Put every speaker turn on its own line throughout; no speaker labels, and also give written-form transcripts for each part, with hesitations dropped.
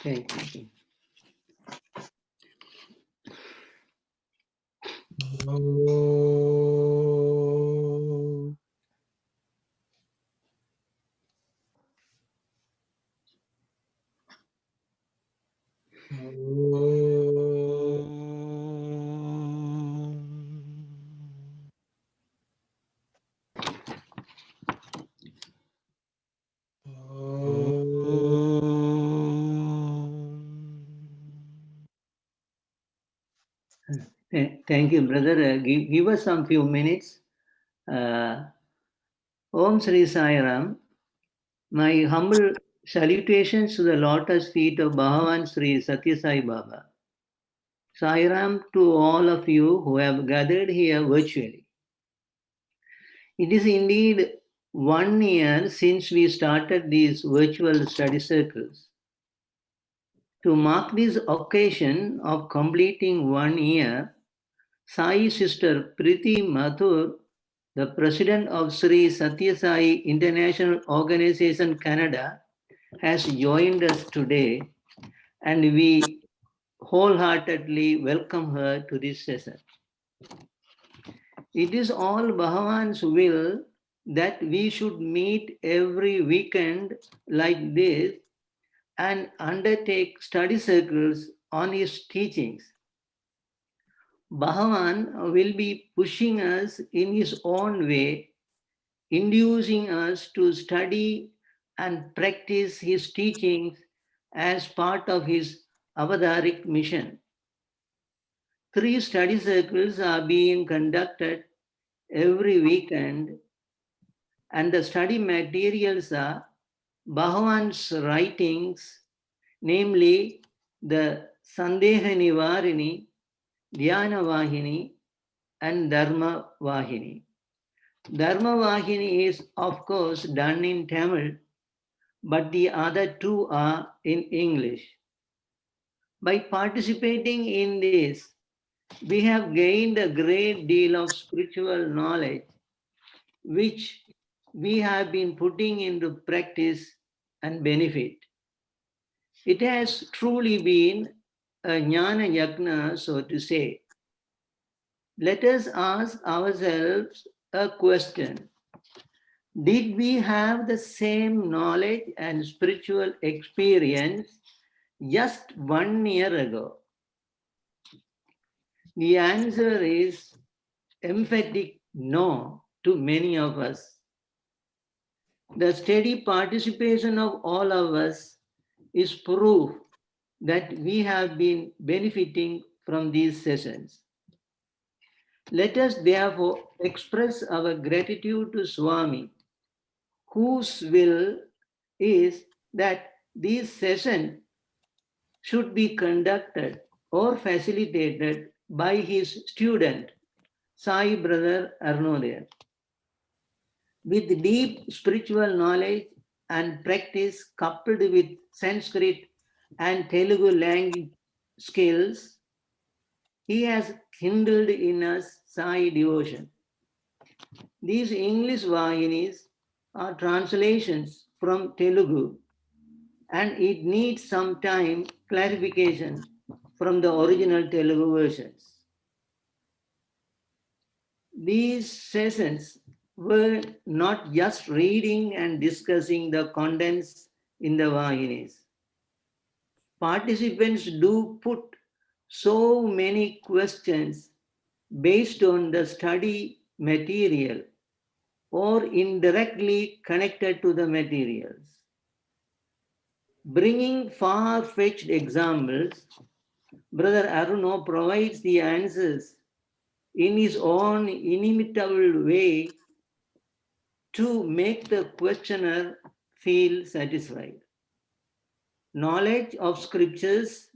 Thank you. Thank you, brother. Give us some few minutes. Om Sri Sai Ram. My humble salutations to the lotus feet of Bhagawan Sri Sathya Sai Baba. Sai Ram to all of you who have gathered here virtually. It is indeed 1 year since we started these virtual study circles. To mark this occasion of completing 1 year, Sai sister Priti Mathur, the president of Sri Sathya Sai International Organization Canada, has joined us today, and we wholeheartedly welcome her to this session. It is all Bhagavan's will that we should meet every weekend like this and undertake study circles on his teachings. Bhagavan will be pushing us in his own way, inducing us to study and practice his teachings as part of his avadaric mission. 3 study circles are being conducted every weekend, and the study materials are Bhagavan's writings, namely the Sandeha Nivarini, Dhyana Vahini, and Dharma Vahini. Dharma Vahini is, of course, done in Tamil, but the other two are in English. By participating in this, we have gained a great deal of spiritual knowledge, which we have been putting into practice and benefit. It has truly been a jnana yagna, so to say. Let us ask ourselves a question. Did we have the same knowledge and spiritual experience just 1 year ago? The answer is emphatic no to many of us. The steady participation of all of us is proof that we have been benefiting from these sessions. Let us therefore express our gratitude to Swami, whose will is that these sessions should be conducted or facilitated by his student, Sai Brother Arnodaya. With deep spiritual knowledge and practice coupled with Sanskrit and Telugu language skills, he has kindled in us Sai devotion. These English Vahinis are translations from Telugu, and it needs some time clarification from the original Telugu versions. These sessions were not just reading and discussing the contents in the Vahinis. Participants do put so many questions based on the study material or indirectly connected to the materials. Bringing far-fetched examples, Brother Aruno provides the answers in his own inimitable way to make the questioner feel satisfied. Knowledge of scriptures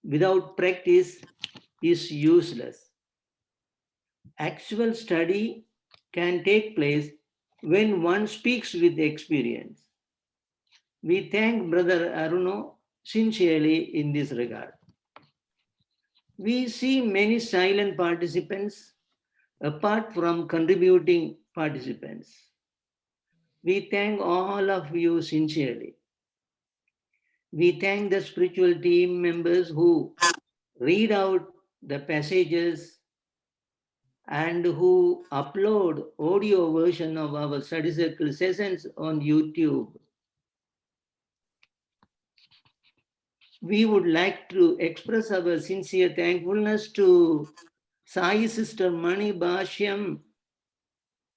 without practice is useless. Actual study can take place when one speaks with experience. We thank Brother Aruno sincerely in this regard. We see many silent participants apart from contributing participants. We thank all of you sincerely. We thank the spiritual team members who read out the passages and who upload audio version of our study circle sessions on YouTube. We would like to express our sincere thankfulness to Sai Sister Mani Bhashyam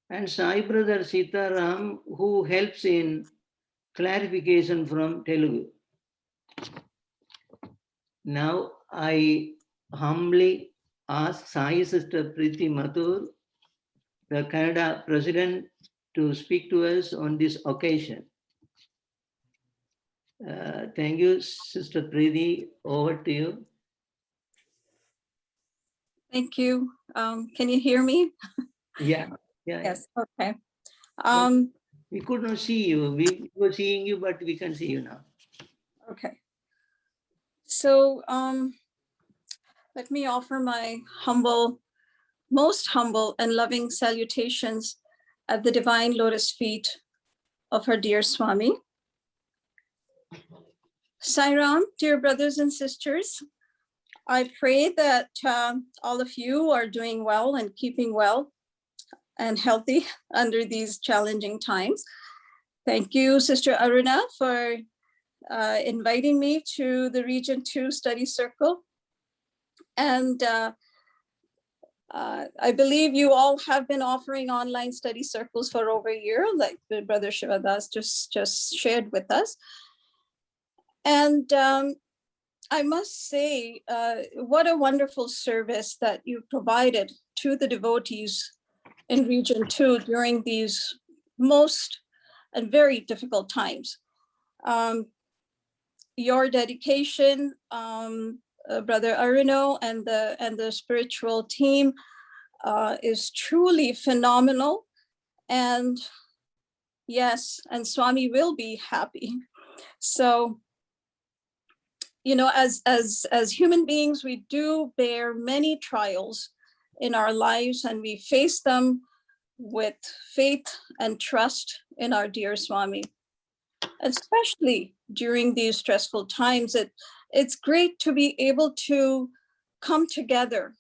and Sai Brother Sitaram, who helps in clarification from Telugu. Now I humbly ask Sai Sister Priti Mathur, the Canada President, to speak to us on this occasion. Thank you, Sister Priti. Over to you.
Thank you. Can you hear me?
Yeah.
Yes. Okay.
We could not see you. We were seeing you, but we can see you now.
Okay. So let me offer my most humble and loving salutations at the divine lotus feet of our dear Swami. Sairam, dear brothers and sisters, I pray that all of you are doing well and keeping well and healthy under these challenging times. Thank you, Sister Aruna, for inviting me to the Region 2 study circle. And I believe you all have been offering online study circles for over a year, like the Brother Shivadas just shared with us. And I must say, what a wonderful service that you provided to the devotees in Region 2 during these most and very difficult times. Your dedication, Brother Aruno and the spiritual team is truly phenomenal. And yes, and Swami will be happy. So, you know, as human beings, we do bear many trials in our lives, and we face them with faith and trust in our dear Swami. Especially during these stressful times, it's great to be able to come together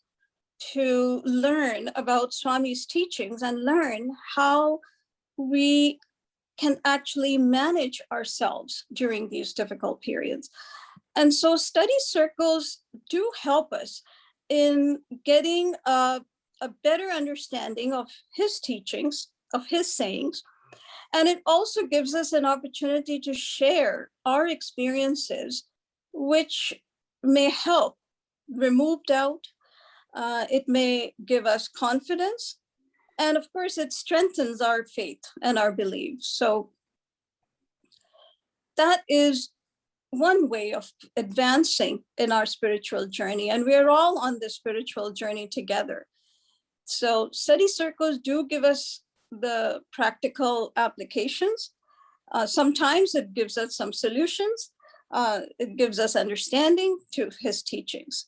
to learn about Swami's teachings and learn how we can actually manage ourselves during these difficult periods. And so study circles do help us in getting a better understanding of his teachings, of his sayings. And it also gives us an opportunity to share our experiences, which may help remove doubt. It may give us confidence. And of course, it strengthens our faith and our beliefs. So that is one way of advancing in our spiritual journey. And we're all on the spiritual journey together. So study circles do give us the practical applications. Sometimes it gives us some solutions. It gives us understanding to his teachings.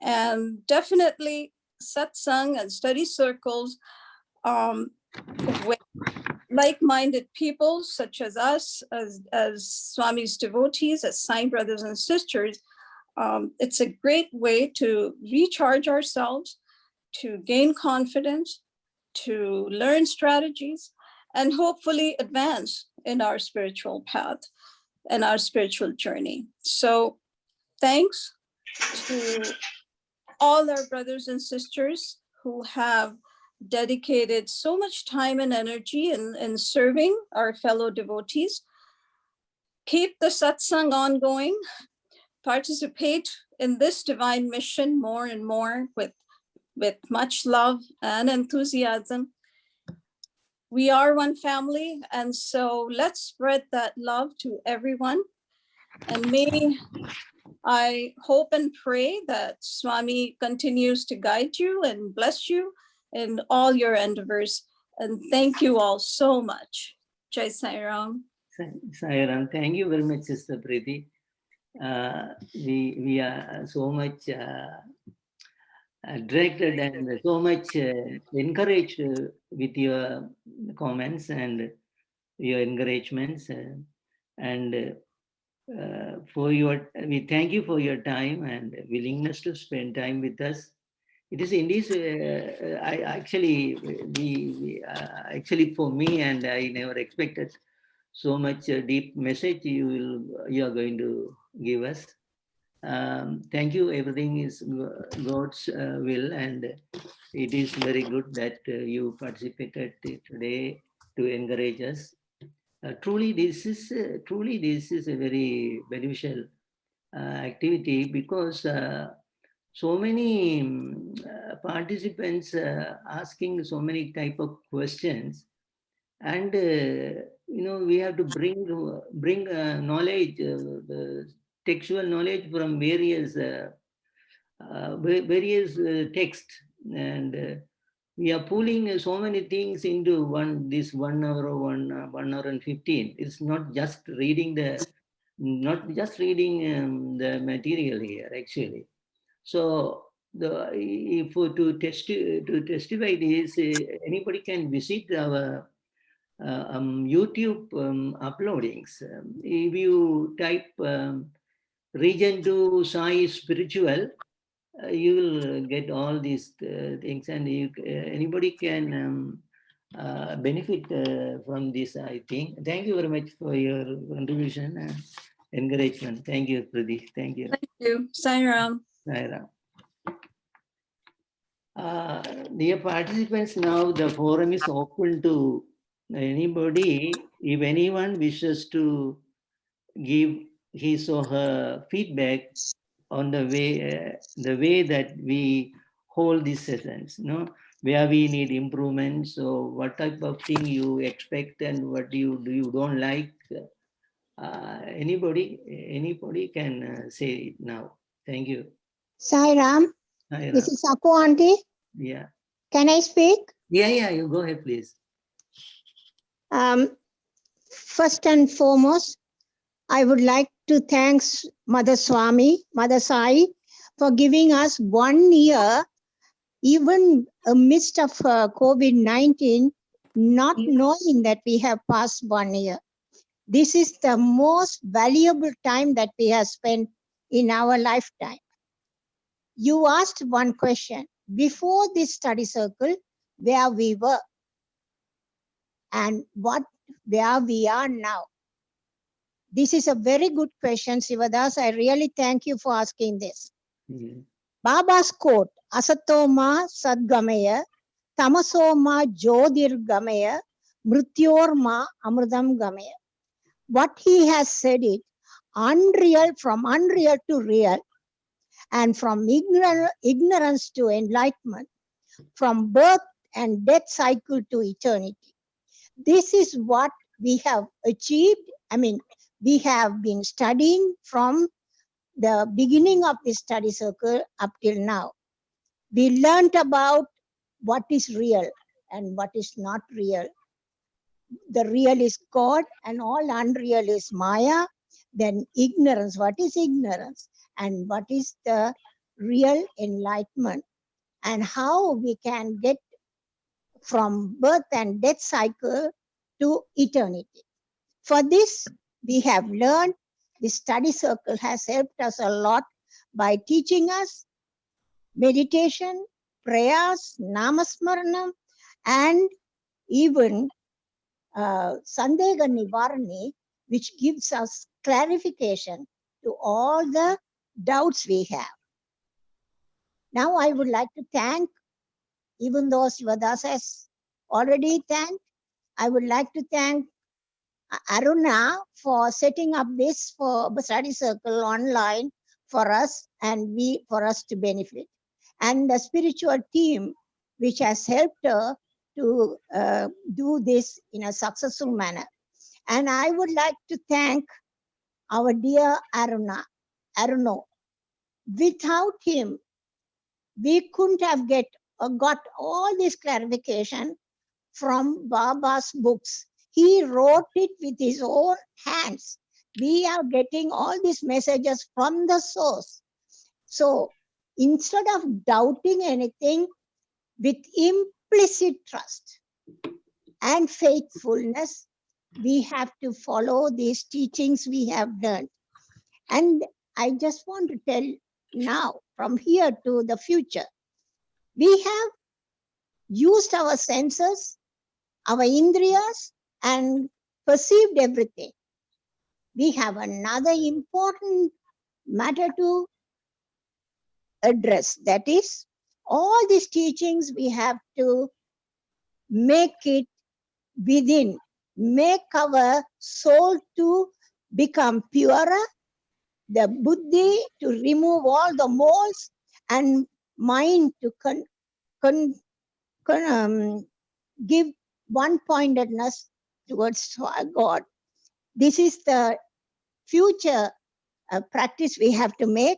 And definitely satsang and study circles with like-minded people such as us, as Swami's devotees, as Sai brothers and sisters. It's a great way to recharge ourselves, to gain confidence, to learn strategies, and hopefully advance in our spiritual path and our spiritual journey. So thanks to all our brothers and sisters who have dedicated so much time and energy in serving our fellow devotees. Keep the satsang ongoing. Participate in this divine mission more and more with much love and enthusiasm. We are one family, and so let's spread that love to everyone. And may I hope and pray that Swami continues to guide you and bless you in all your endeavors. And thank you all so much. Jai Sai Ram.
Sai Ram, thank you very much, Sister Preeti. We are so much directed and so much encouraged with your comments and your encouragements. And we thank you for your time and willingness to spend time with us. It is indeed, I actually, actually for me, and I never expected so much deep message you are going to give us. Thank you. Everything is God's will, and it is very good that you participated today to encourage us. Truly this is a very beneficial activity because so many participants asking so many type of questions, and we have to bring knowledge, the textual knowledge from various texts, and we are pulling so many things into this 1 hour or 1 hour and 15. It's not just reading the material here actually. So the if to testify this, anybody can visit our YouTube uploadings. If you type region to Sai spiritual, you will get all these things, and anybody can benefit from this, I think. Thank you very much for your contribution and encouragement. Thank you, Pradeep. Thank you.
Thank you. Sairam.
Naira. Dear participants, now the forum is open to anybody. If anyone wishes to give his or her feedback on the way that we hold these sessions, where we need improvement. So what type of thing you expect and what you don't like. Anybody can say it now. Thank you.
Sai Ram,
Hi,
this
Ram.
is Aku auntie.
Yeah.
Can I speak?
Yeah, you go ahead, please.
First and foremost, I would like to thank Mother Swami, Mother Sai, for giving us 1 year, even amidst of COVID-19, not knowing that we have passed 1 year. This is the most valuable time that we have spent in our lifetime. You asked one question, before this study circle, where we were and where we are now. This is a very good question, Sivadas. I really thank you for asking this.
Mm-hmm.
Baba's quote, Asatoma Sadgamaya, Tamasoma Jyotirgamaya, Mrityorma Amrudam Gamaya. What he has said it, unreal, from unreal to real, and from ignorance to enlightenment, from birth and death cycle to eternity. This is what we have achieved. We have been studying from the beginning of the study circle up till now. We learned about what is real and what is not real. The real is God and all unreal is Maya. Then ignorance, what is ignorance? And what is the real enlightenment? And how we can get from birth and death cycle to eternity. For this, we have learned, the study circle has helped us a lot by teaching us meditation, prayers, namasmaranam, and even Sandega Nivarani, which gives us clarification to all the doubts we have. Now I would like to thank, even though Sivadas has already thanked, I would like to thank Aruna for setting up this for study circle online for us and for us to benefit, and the spiritual team which has helped her to do this in a successful manner. And I would like to thank our dear Aruno. Without him, we couldn't have got all this clarification from Baba's books. He wrote it with his own hands. We are getting all these messages from the source. So instead of doubting anything, with implicit trust and faithfulness, we have to follow these teachings we have learned. And I just want to tell now, from here to the future, we have used our senses, our indriyas, and perceived everything. We have another important matter to address. That is, all these teachings we have to make it within, make our soul to become purer, the buddhi to remove all the molds, and mind to give one pointedness towards God. This is the future practice we have to make.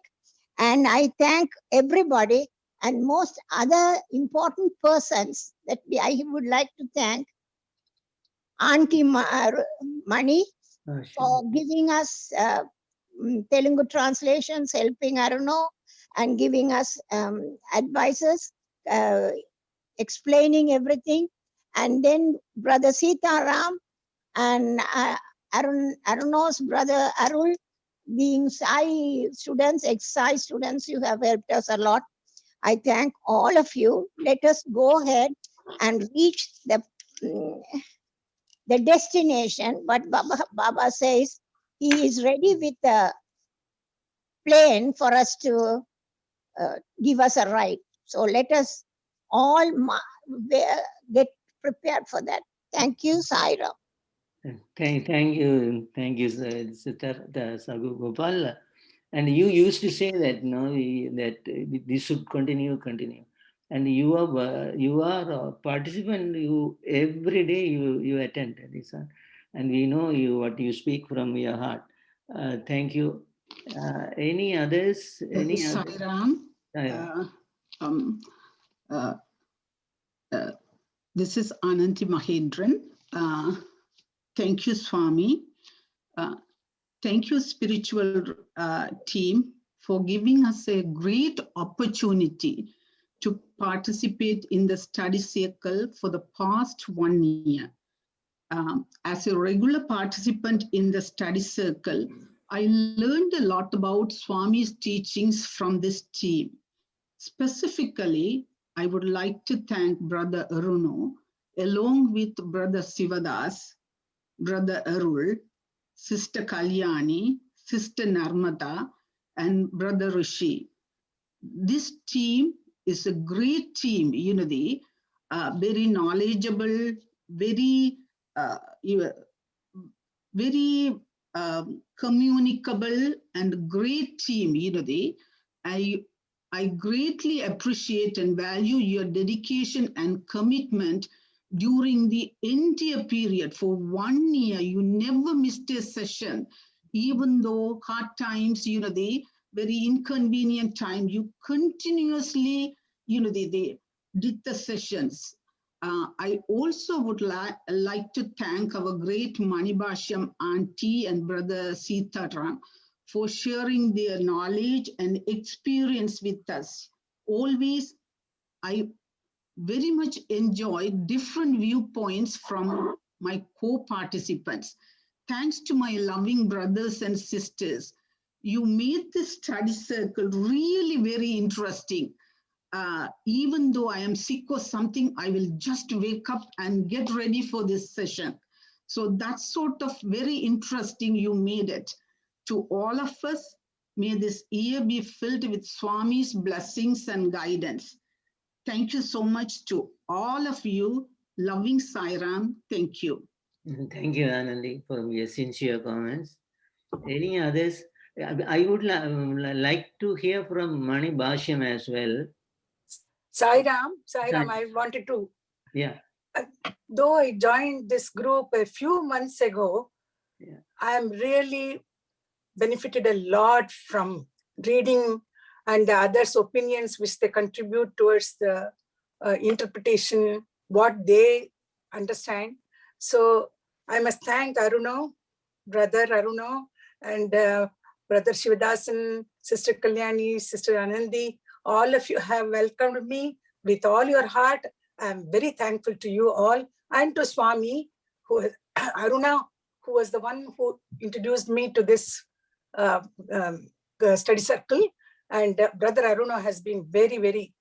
And I thank everybody, and most other important persons that I would like to thank Auntie Mani for giving us Telugu translations, helping Aruno, and giving us advices, explaining everything. And then Brother Sitaram and Aruno's brother Arul, being Sai students, ex-Sai students, you have helped us a lot. I thank all of you. Let us go ahead and reach the destination. But Baba says he is ready with a plane for us to give us a ride. So let us all get prepared for that. Thank you, Saira.
Thank you, Siddhartha Sagu Gopal. And you used to say that that this should continue. And you are a participant. You every day you attend this, and we know you what you speak from your heart. Thank you. Any others? Any other?
Sairam. Um, uh, uh, this is Ananti Mahendran. Thank you, Swami. Thank you, spiritual team, for giving us a great opportunity to participate in the study circle for the past 1 year. As a regular participant in the study circle, I learned a lot about Swami's teachings from this team. Specifically, I would like to thank Brother Aruno, along with Brother Sivadas, Brother Arul, Sister Kalyani, Sister Narmada, and Brother Rishi. This team is a great team, very knowledgeable, very communicable and great team. I greatly appreciate and value your dedication and commitment during the entire period. For 1 year, you never missed a session, even though hard times, the very inconvenient time, you continuously, they did the sessions. I also would like to thank our great Manibashyam auntie and brother Sitaram for sharing their knowledge and experience with us. Always, I very much enjoy different viewpoints from my co-participants. Thanks to my loving brothers and sisters, you made this study circle really very interesting. Even though I am sick or something, I will just wake up and get ready for this session. So that's sort of very interesting you made it. To all of us, may this year be filled with Swami's blessings and guidance. Thank you so much to all of you. Loving Sairam. Thank you.
Thank you, Anandi, for your sincere comments. Any others? I would like to hear from Mani Bhashyam as well.
Sairam, I wanted to.
Yeah.
Though I joined this group a few months ago,
yeah.
I am really benefited a lot from reading and the others' opinions which they contribute towards the interpretation, what they understand. So I must thank Aruno, Brother Aruno, and Brother Shivadasan, Sister Kalyani, Sister Anandi. All of you have welcomed me with all your heart. I am very thankful to you all, and to Swami, Aruna, who was the one who introduced me to this study circle. And Brother Aruna has been very, very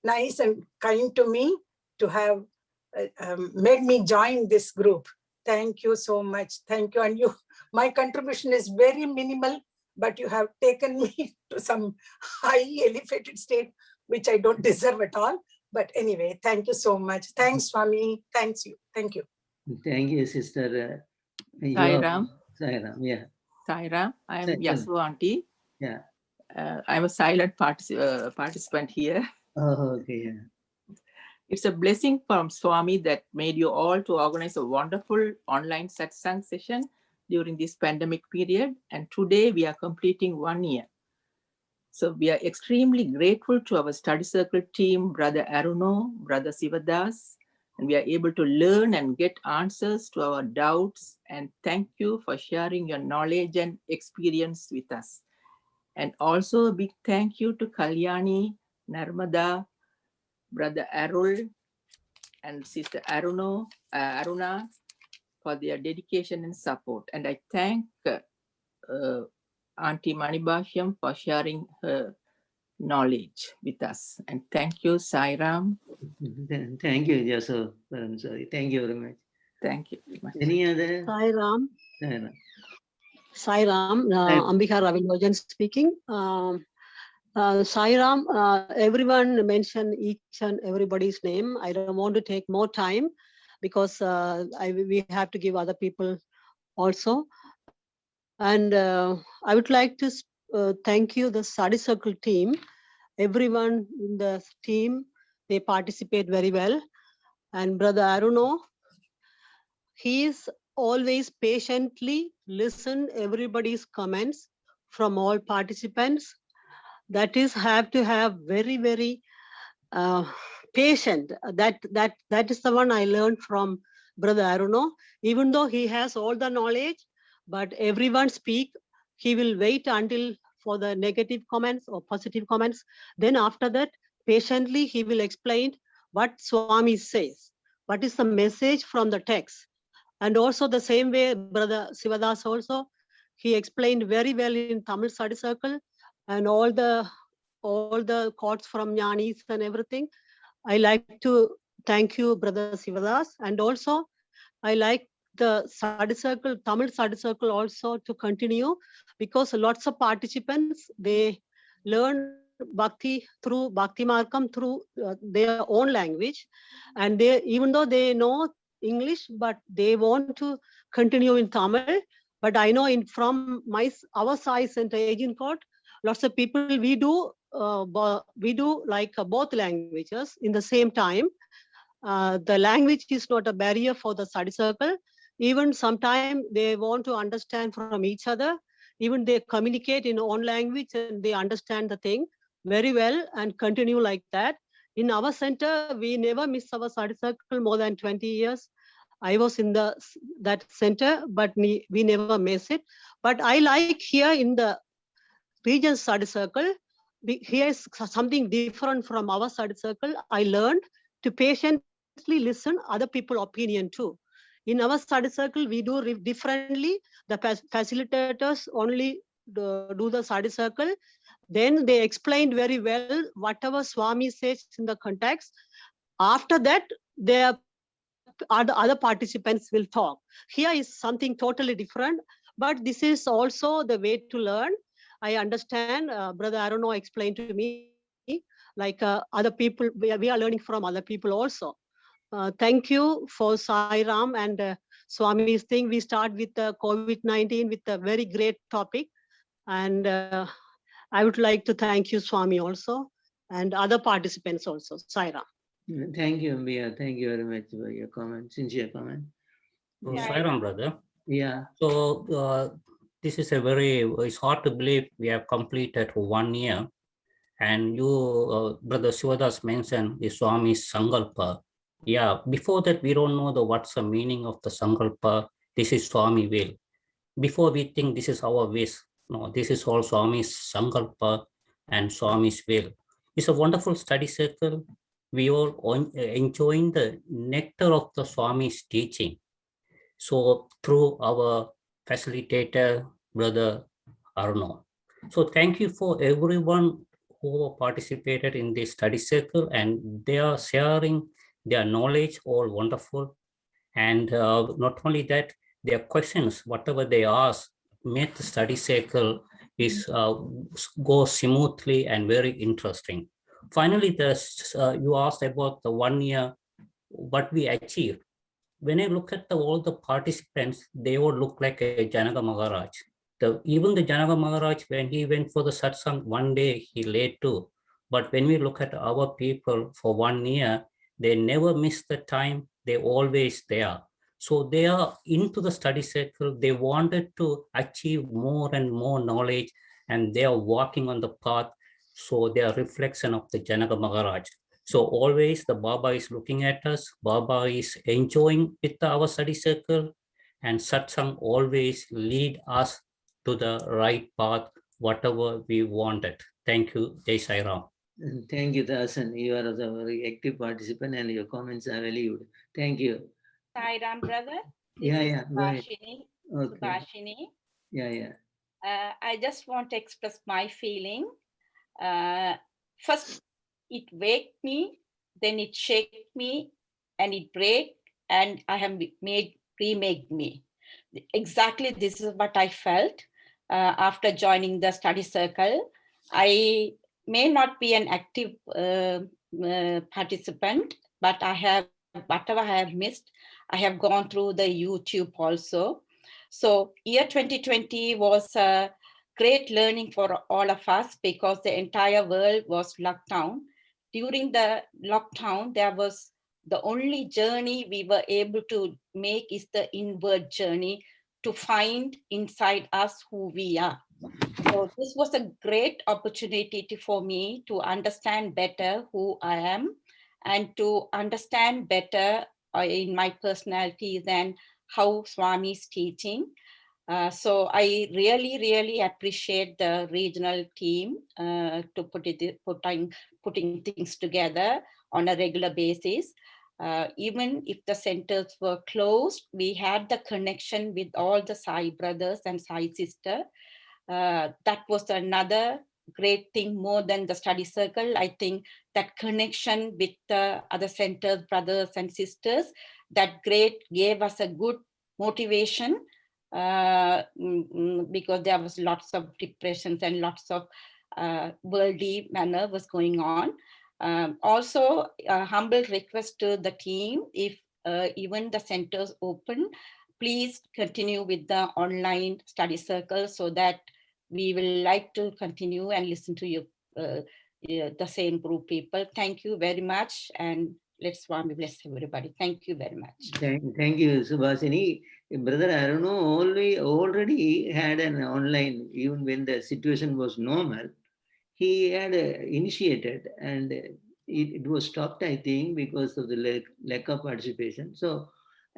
nice and kind to me to have made me join this group. Thank you so much. Thank you. And you, my contribution is very minimal, but you have taken me to some high elevated state, which I don't deserve at all. But anyway, thank you so much. Thanks, Swami. Thanks you. Thank you.
Thank you, Sister.
Sairam.
Sairam, yeah.
Sairam, I am
Sairam.
Yasu auntie.
Yeah.
I'm a silent participant here.
Oh, okay. Yeah.
It's a blessing from Swami that made you all to organize a wonderful online satsang session during this pandemic period. And today we are completing 1 year. So we are extremely grateful to our study circle team, Brother Aruno, Brother Sivadas, and we are able to learn and get answers to our doubts. And thank you for sharing your knowledge and experience with us. And also a big thank you to Kalyani, Narmada, Brother Arul, and Sister Aruna for their dedication and support. And I thank Auntie Manibashyam for sharing her knowledge with us. And thank you, Sairam.
Thank you, Yasu. I'm sorry. Thank you very much.
Thank you very much.
Any other?
Sairam.
Sairam.
Sairam, Ambika Ravindojan speaking. Sairam, everyone mentioned each and everybody's name. I don't want to take more time because we have to give other people also. And I would like to thank you, the study circle team. Everyone in the team, they participate very well. And Brother Aruno, he is always patiently listen everybody's comments from all participants. That is have to have very, very patient. That is the one I learned from Brother Aruno. Even though he has all the knowledge, but everyone speak, he will wait until for the negative comments or positive comments. Then after that, patiently he will explain what Swami says. What is the message from the text? And also the same way, Brother Sivadas also, he explained very well in Tamil Study Circle and all the quotes from Jnanis and everything. I like to thank you, Brother Sivadas. And also, I like the study circle, Tamil study circle also to continue because lots of participants, they learn Bhakti through Bhakti Markam through their own language. And they, even though they know English, but they want to continue in Tamil. But I know from our Sai Center Agent Court, lots of people, we do like both languages in the same time. The language is not a barrier for the study circle. Even sometimes they want to understand from each other. Even they communicate in own language and they understand the thing very well and continue like that. In our center, we never miss our study circle more than 20 years. I was in that center, but we never miss it. But I like here in the region study circle, here is something different from our study circle. I learned to patiently listen other people's opinion too. In our study circle, we do differently. The facilitators only do the study circle. Then they explained very well whatever Swami says in the context. After that, there are the other participants will talk. Here is something totally different, but this is also the way to learn. I understand, Brother Aruno explained to me, like other people, we are learning from other people also. Thank you for Sai Ram and Swami's thing. We start with COVID-19 with a very great topic. And I would like to thank you, Swami, also, and other participants also. Sai Ram.
Thank you, Ambia. Thank you very much for your comment, sincere comment.
So, Sai Ram, brother.
Yeah.
So this is it's hard to believe we have completed 1 year. And you, Brother Sivadas mentioned the Swami's Sankalpa. Yeah, before that, we don't know what's the meaning of the Sankalpa. This is Swami will. Before we think this is our wish. No, this is all Swami's Sankalpa and Swami's will. It's a wonderful study circle. We all enjoying the nectar of the Swami's teaching. So through our facilitator, Brother Arno. So thank you for everyone who participated in this study circle, and they are sharing their knowledge, all wonderful. And not only that, their questions, whatever they ask, make the study cycle is go smoothly and very interesting. Finally, you asked about the 1 year, what we achieved. When I look at all the participants, they all look like a Janaka Maharaj. Even the Janaka Maharaj, when he went for the satsang, one day he late too. But when we look at our people for 1 year, they never miss the time. They always there. So they are into the study circle. They wanted to achieve more and more knowledge, and they are walking on the path. So they are reflection of the Janaka Maharaj. So always the Baba is looking at us. Baba is enjoying with our study circle, and satsang always lead us to the right path, whatever we wanted. Thank you. Jai Sai Ram.
Thank you, Dasan. You are a very active participant and your comments are valued. Thank you.
Sai Ram, brother. This
Yeah,
is
yeah. Go ahead.
Subhashini.
Okay.
Subhashini.
Yeah, yeah.
I just want to express my feeling. First, it waked me, then it shake me, and it break, and I have remade me. Exactly, this is what I felt after joining the study circle. I may not be an active participant, but I have, whatever I have missed, I have gone through the YouTube also. So year 2020 was a great learning for all of us because the entire world was locked down. During the lockdown, there was the only journey we were able to make is the inward journey to find inside us who we are. So this was a great opportunity for me to understand better who I am and to understand better in my personality than how Swami is teaching. So I really, really appreciate the regional team to putting things together on a regular basis. Even if the centers were closed, we had the connection with all the Sai brothers and Sai sisters. That was another great thing more than the study circle. I think that connection with the other centers, brothers and sisters, that gave us a good motivation because there was lots of depressions and lots of worldly manner was going on. Also, a humble request to the team, if even the centers open, please continue with the online study circle so that we will like to continue and listen to you, the same group people. Thank you very much, and let's Swami bless everybody. Thank you very much.
Thank you, Subhasini. Brother Aruno already had an online, even when the situation was normal. He had initiated, and it was stopped, I think, because of the lack of participation. So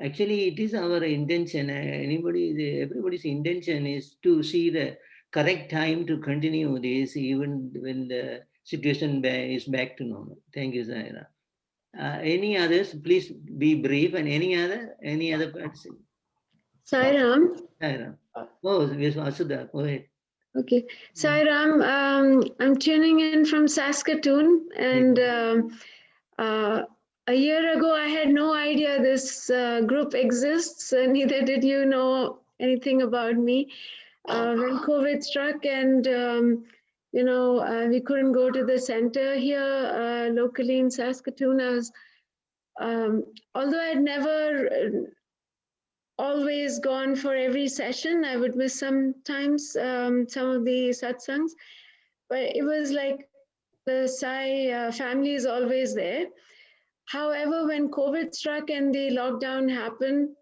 actually, it is our intention. Everybody's intention is to see the correct time to continue this, even when the situation is back to normal. Thank you, Zaira. Any others? Please be brief. And any other participant?
Sai Ram.
Zaira. Oh, yes, Asudha. Go ahead.
Okay. Sai Ram, I'm tuning in from Saskatoon, and a year ago I had no idea this group exists, and neither did you know anything about me. When COVID struck and we couldn't go to the center here locally in Saskatoon, I was, although I'd never always gone for every session, I would miss sometimes some of the satsangs, but it was like the Sai family is always there. However, when COVID struck and the lockdown happened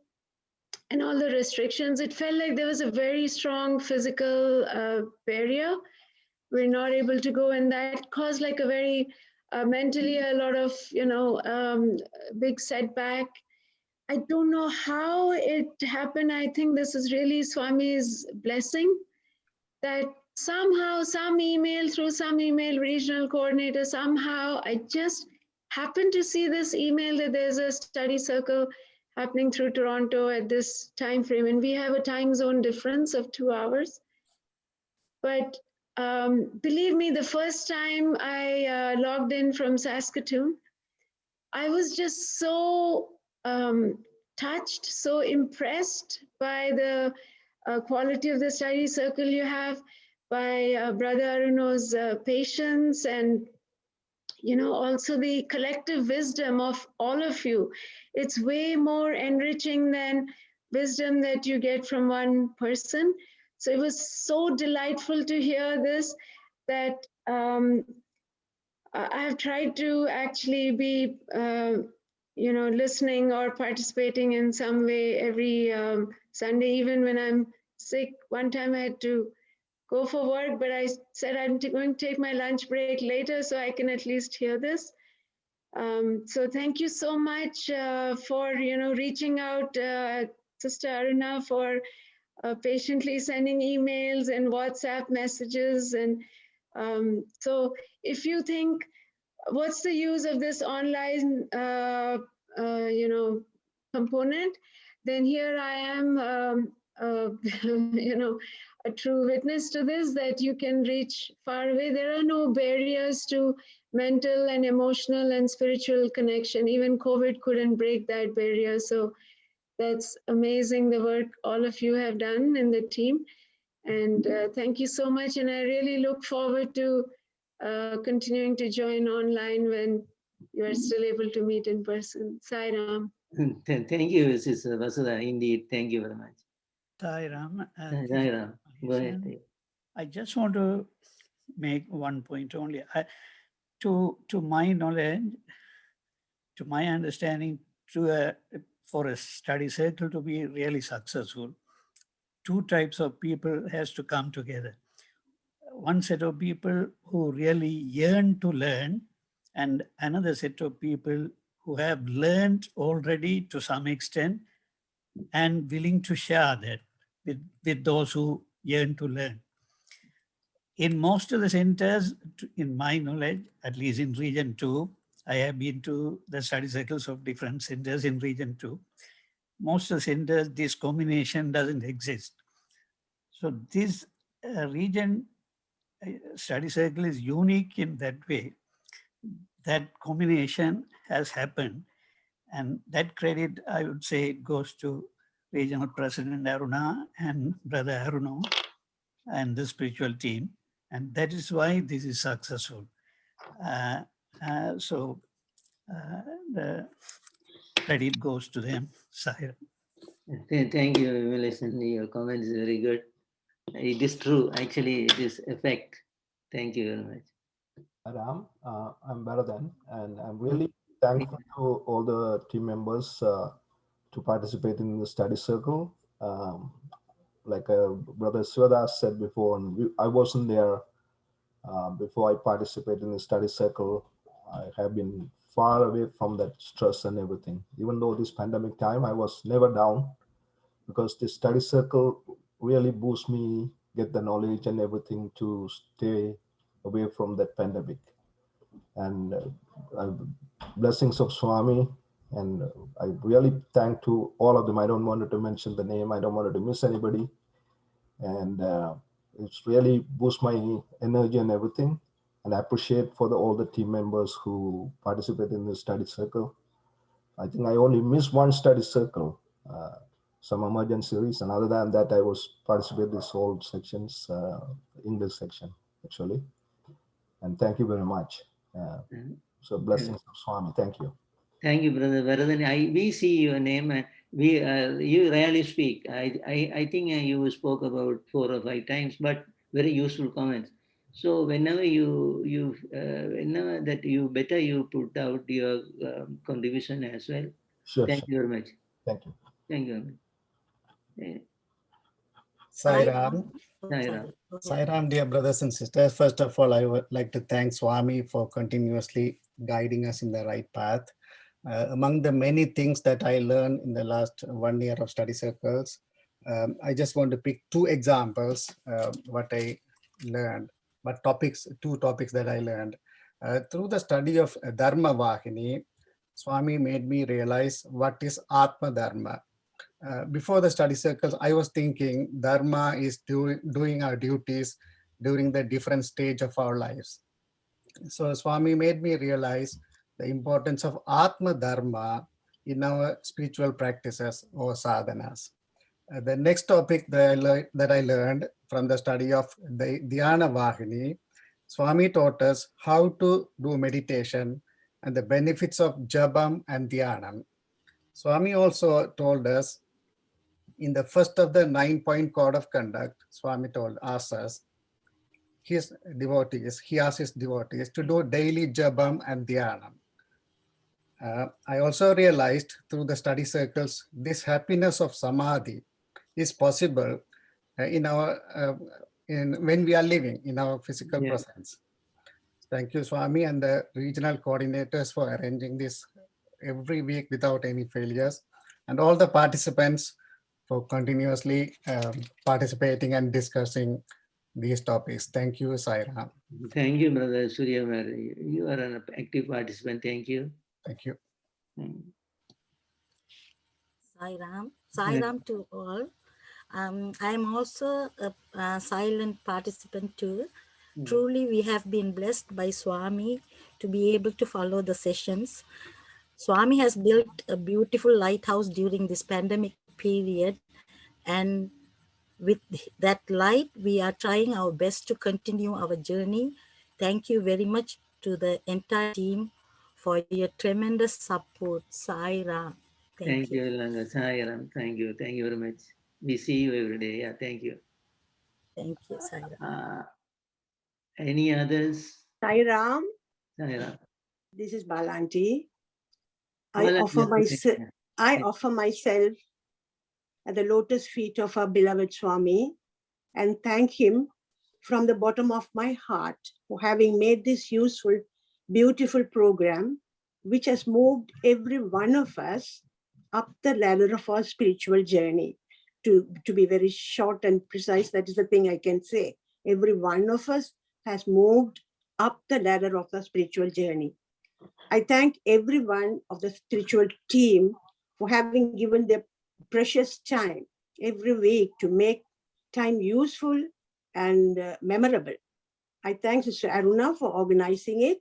and all the restrictions, it felt like there was a very strong physical barrier. We're not able to go, and that caused like a very mentally a lot of big setback. I don't know how it happened. I think this is really Swami's blessing, that somehow some email regional coordinator, somehow I just happened to see this email that there's a study circle happening through Toronto at this time frame, and we have a time zone difference of 2 hours. But believe me, the first time I logged in from Saskatoon, I was just so touched, so impressed by the quality of the study circle you have, by Brother Aruno's patience, and also the collective wisdom of all of you. It's way more enriching than wisdom that you get from one person. So it was so delightful to hear this, that I have tried to actually be, listening or participating in some way every Sunday, even when I'm sick. One time I had to go for work, but I said I'm going to take my lunch break later so I can at least hear this. So thank you so much for reaching out, Sister Aruna, for patiently sending emails and WhatsApp messages. And so if you think, what's the use of this online component, then here I am, a true witness to this, that you can reach far away. There are no barriers to mental and emotional and spiritual connection. Even COVID couldn't break that barrier. So that's amazing, the work all of you have done in the team. And thank you so much. And I really look forward to continuing to join online when you are still able to meet in person. Sai Ram.
Thank you, Sister Vasudha. Indeed, thank you very much.
Sai Ram.
Sai Ram. Go ahead.
I just want to make one point only. To my knowledge, to my understanding, for a study circle to be really successful, two types of people has to come together. One set of people who really yearn to learn, and another set of people who have learned already to some extent and willing to share that with those who yearn to learn. In most of the centers, in my knowledge, at least in Region 2, I have been to the study circles of different centers in Region 2. Most of the centers, this combination doesn't exist. So this region study circle is unique in that way. That combination has happened, and that credit, I would say, goes to Regional President Aruna and Brother Aruno and the spiritual team, and that is why this is successful. So the credit goes to them. Sahir.
Thank you, Vimalation. Your comment is very good. It is true. Actually, it is effect. Thank you very much.
Ram, I'm Bharathan, and I'm really thankful to all the team members to participate in the study circle. Like Brother Sivadas said before, and I wasn't there before I participated in the study circle. I have been far away from that stress and everything. Even though this pandemic time, I was never down, because this study circle really boosts me, get the knowledge and everything to stay away from that pandemic. And blessings of Swami. And I really thank to all of them. I don't want to mention the name. I don't want to miss anybody. And it's really boosts my energy and everything. And I appreciate for all the team members who participate in the study circle. I think I only missed one study circle, some emergency reason. Other than that, I was participating this whole sections, English section, actually. And thank you very much. So blessings of Swami. Thank you.
Thank you, Brother Varadan. We see your name, and you rarely speak. I think you spoke about 4 or 5 times, but very useful comments. So whenever whenever that you better you put out your contribution as well.
Sure.
Thank you very much.
Thank you.
Thank you very much.
Sai Ram. Sai Ram, dear brothers and sisters. First of all, I would like to thank Swami for continuously guiding us in the right path. Among the many things that I learned in the last 1 year of study circles, I just want to pick 2 examples, what I learned, but two topics that I learned. Through the study of Dhyana Vahini, Swami made me realize what is Atma Dharma. Before the study circles, I was thinking Dharma is doing our duties during the different stage of our lives. So Swami made me realize the importance of Atma Dharma in our spiritual practices or sadhanas. The next topic that I learned from the study of the Dhyana Vahini, Swami taught us how to do meditation and the benefits of Jabam and Dhyanam. Swami also told us in the first of the 9-point code of conduct, Swami asked us, he asked his devotees to do daily Jabam and Dhyanam. I also realized through the study circles, this happiness of Samadhi is possible when we are living in our physical presence. Thank you, Swami, and the regional coordinators for arranging this every week without any failures, and all the participants for continuously participating and discussing these topics. Thank you, Sai-Ram.
Thank you, Brother Suryamar. You are an active participant. Thank you.
Thank you.
Sai-Ram to all. I am also a silent participant too. Truly, we have been blessed by Swami to be able to follow the sessions. Swami has built a beautiful lighthouse during this pandemic period, and with that light, we are trying our best to continue our journey. Thank you very much to the entire team for your tremendous support. Sai-Ram.
Thank you, Langa. Sai-Ram. Thank you. Thank you very much. We see you every day. Yeah, thank you.
Thank you, Sai-Ram.
Any others?
Sai-Ram.
Sai-Ram.
This is Balanti. I offer myself at the lotus feet of our beloved Swami and thank him from the bottom of my heart for having made this useful, beautiful program, which has moved every one of us up the ladder of our spiritual journey. To be very short and precise, that is the thing I can say. Every one of us has moved up the ladder of the spiritual journey. I thank everyone of the spiritual team for having given their precious time every week to make time useful and memorable. I thank Sister Aruna for organizing it.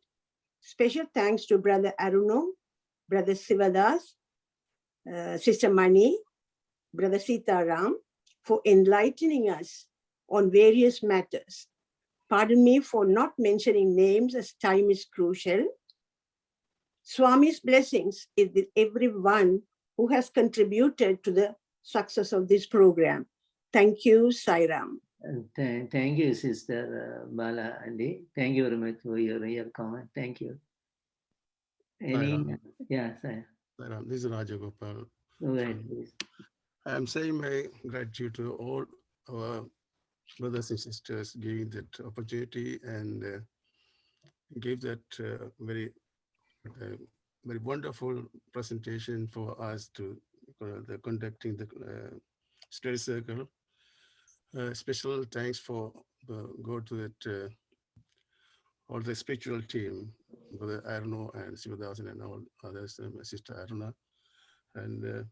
Special thanks to Brother Aruno, Brother Sivadas, Sister Mani, Brother Sitaram for enlightening us on various matters. Pardon me for not mentioning names as time is crucial. Swami's blessings is with everyone who has contributed to the success of this program. Thank you, Sai-Ram.
Thank you, Sister Bala Andy. Thank you very much for your comment. Thank you. Yeah,
Sai-Ram. This is Rajagopal.
Go ahead, please.
I am saying my gratitude to all our brothers and sisters giving that opportunity and gave that very wonderful presentation for us to conducting the study circle. Special thanks go to that all the spiritual team, Brother Arno and Sivadasan and all others, my sister Aruna. And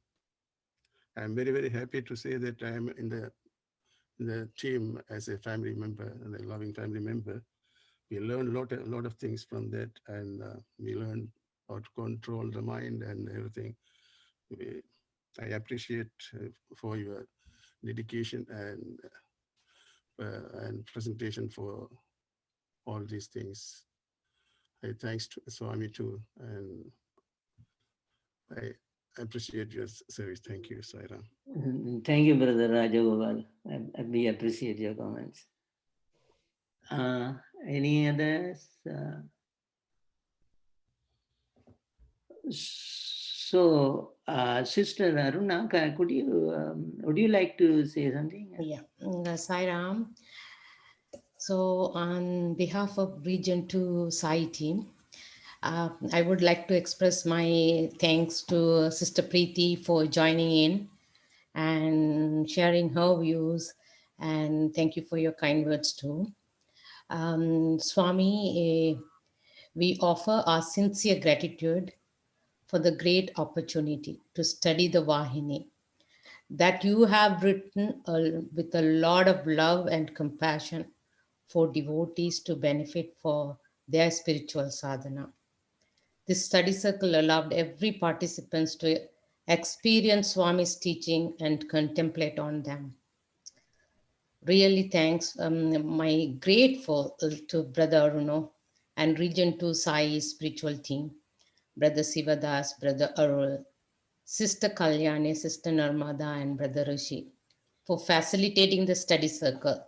I'm very, very happy to say that I am in the team as a family member and a loving family member. We learned a lot of things from that, and we learned how to control the mind and everything. I appreciate for your dedication and presentation for all these things. Thanks to Swami too, and I appreciate your service. Thank you, Sai-Ram.
Thank you, Brother Rajagopal. We appreciate your comments. Any others? So, Sister Aruna, would you like to say something?
Yeah, Sai-Ram. So on behalf of Region 2 Sai team, I would like to express my thanks to Sister Preeti for joining in and sharing her views, and thank you for your kind words too. Swami, we offer our sincere gratitude for the great opportunity to study the Vahini that you have written with a lot of love and compassion for devotees to benefit for their spiritual sadhana. This study circle allowed every participant to experience Swami's teaching and contemplate on them. Really thanks, my grateful to Brother Aruno and Region 2 Sai spiritual team, Brother Sivadas, Brother Arul, Sister Kalyani, Sister Narmada, and Brother Rishi for facilitating the study circle.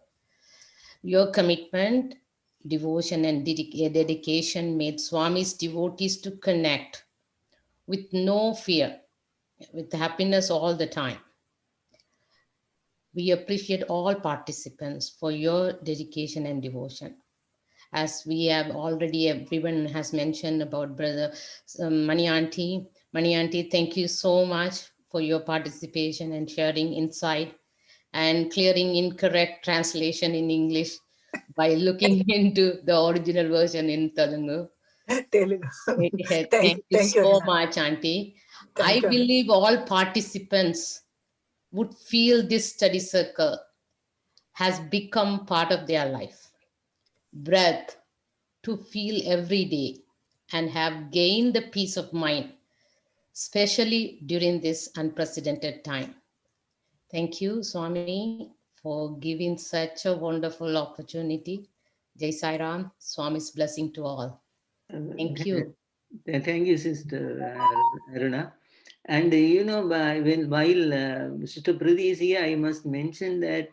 Your commitment, devotion, and dedication made Swami's devotees to connect with no fear, with happiness all the time. We appreciate all participants for your dedication and devotion. As we have already, everyone has mentioned about Brother Mani Auntie. Mani Auntie, thank you so much for your participation and sharing insight and clearing incorrect translation in English by looking into the original version in Telugu. Thank you so much, Auntie. I believe all participants would feel this study circle has become part of their life. Breath to feel every day and have gained the peace of mind, especially during this unprecedented time. Thank you, Swami, for giving such a wonderful opportunity. Jai Sai Ram, Swami's blessing to all. Thank you.
Thank you, Sister Aruna. And while Sister Priti is here, I must mention that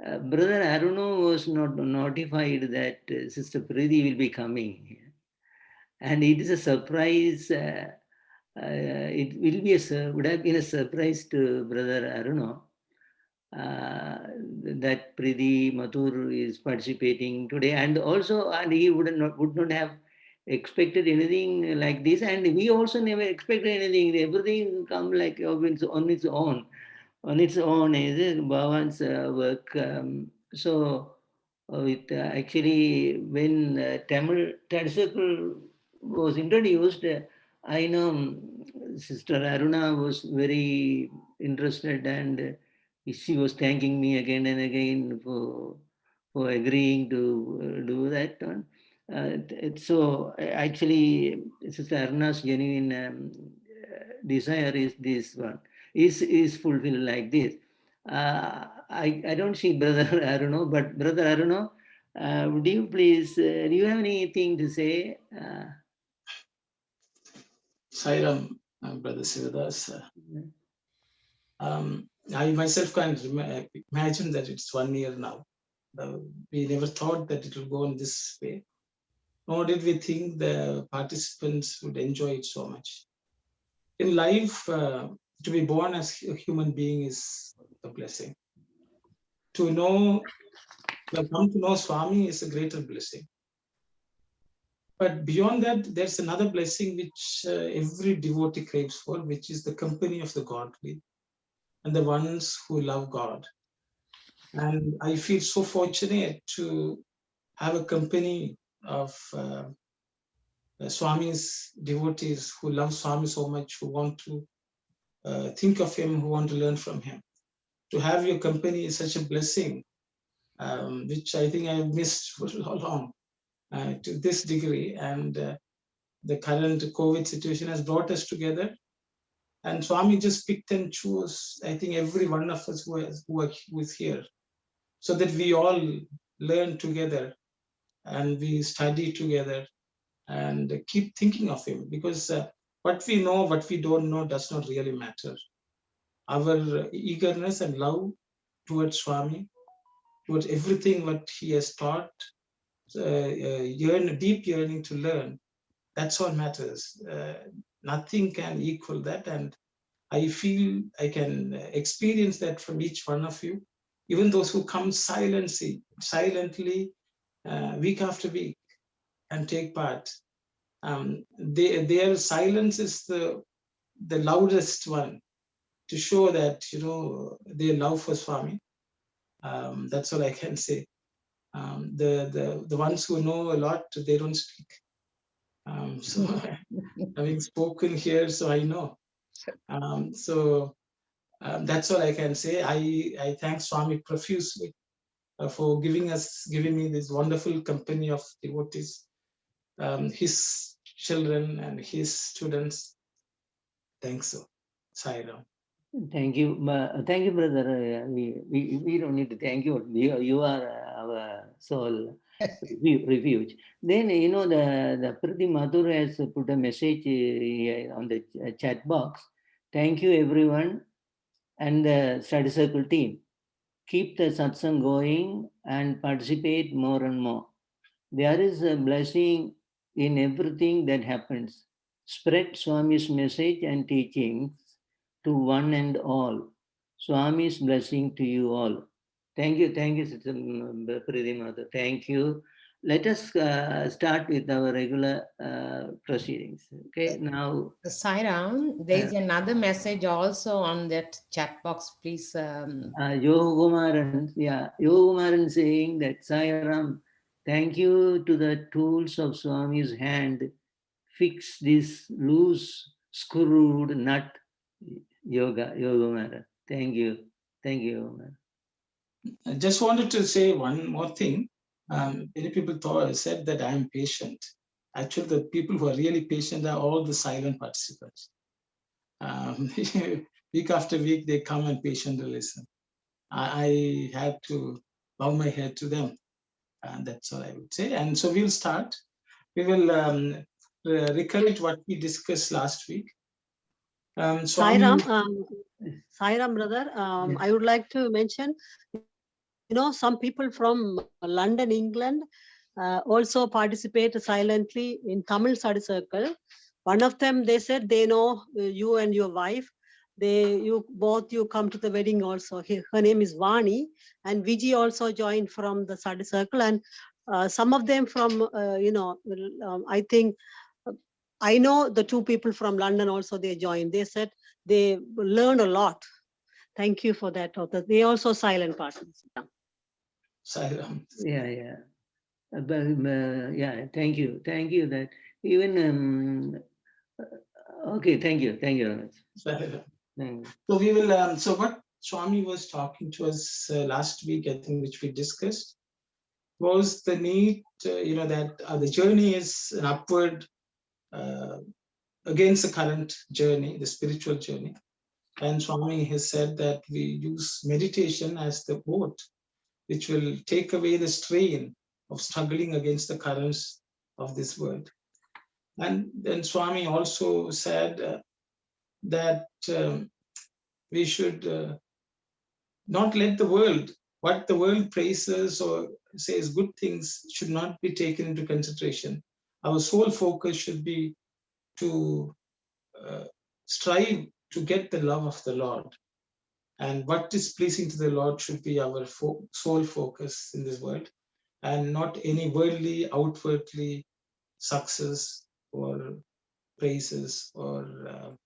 Brother Aruno was not notified that Sister Priti will be coming here. And it is a surprise. It will be would have been a surprise to Brother Aruno that Priti Mathur is participating today, and he would not have expected anything like this, and we also never expected anything. Everything come like on its own. On its own is Bhagawan's work. Actually, when Tamil Circle was introduced, I know Sister Aruna was very interested, and she was thanking me again and again for agreeing to do that one. Actually, Sister Aruna's genuine desire is this one is fulfilled like this. I don't see Brother Aruno, but Brother Aruno, would you please, do you have anything to say?
Sairam, Brother Sivadas. I myself can't imagine that it's 1 year now. We never thought that it will go in this way, nor did we think the participants would enjoy it so much. In life, to be born as a human being is a blessing. To come to know Swami is a greater blessing. But beyond that, there's another blessing which every devotee craves for, which is the company of the godly and the ones who love God. And I feel so fortunate to have a company of Swami's devotees who love Swami so much, who want to think of him, who want to learn from him. To have your company is such a blessing, which I think I have missed for so long to this degree. And the current COVID situation has brought us together. And Swami just picked and chose, I think, every one of us who is here, so that we all learn together and we study together and keep thinking of him, because what we know, what we don't know does not really matter. Our eagerness and love towards Swami, towards everything what he has taught, deep yearning to learn, that's what matters. Nothing can equal that. And I feel I can experience that from each one of you, even those who come silently, week after week and take part. Their silence is the loudest one to show that, their love for Swami. That's all I can say. The ones who know a lot, they don't speak. So having spoken here, so I know. That's all I can say. I thank Swami profusely for giving me this wonderful company of devotees, his children and his students. Thanks, so. Sai Ram.
Thank you, brother. We don't need to thank you. You are our soul refuge. Then the Priti Madhur has put a message on the chat box. Thank you, everyone, and the study circle team. Keep the satsang going and participate more and more. There is a blessing in everything that happens. Spread Swami's message and teachings to one and all. Swami's blessing to you all. Thank you, Sister Priti Mother. Thank you. Let us start with our regular proceedings. Okay, now.
Sai Ram, there is another message also on that chat box, please.
Yogumaran, Yogumaran saying that Sai Ram, thank you to the tools of Swami's hand. Fix this loose screwed nut, Yogumaran. Thank you, Yogumaran.
I just wanted to say one more thing. Many people said that I am patient. Actually, the people who are really patient are all the silent participants. Week after week, they come and patiently listen. I had to bow my head to them. And that's all I would say. And so we'll start. We will recollect what we discussed last week.
Sai Ram, brother, I would like to mention, some people from London, England, also participate silently in Tamil study circle. One of them, they said they know you and your wife. You come to the wedding also. Her name is Vani, and Viji also joined from the study circle, and some of them from I think I know the two people from London also, they joined. They said they learned a lot. Thank you for that. They also silent participants.
Yeah. Thank you. That even okay. Thank you very much.
So we will. So what Swami was talking to us last week, I think, which we discussed, was the need. That the journey is an upward against the current journey, the spiritual journey. And Swami has said that we use meditation as the boat, which will take away the strain of struggling against the currents of this world. And then Swami also said that we should not let what the world praises or says good things should not be taken into consideration. Our sole focus should be to strive to get the love of the Lord. And what is pleasing to the Lord should be our sole focus in this world, and not any worldly, outwardly success or praises or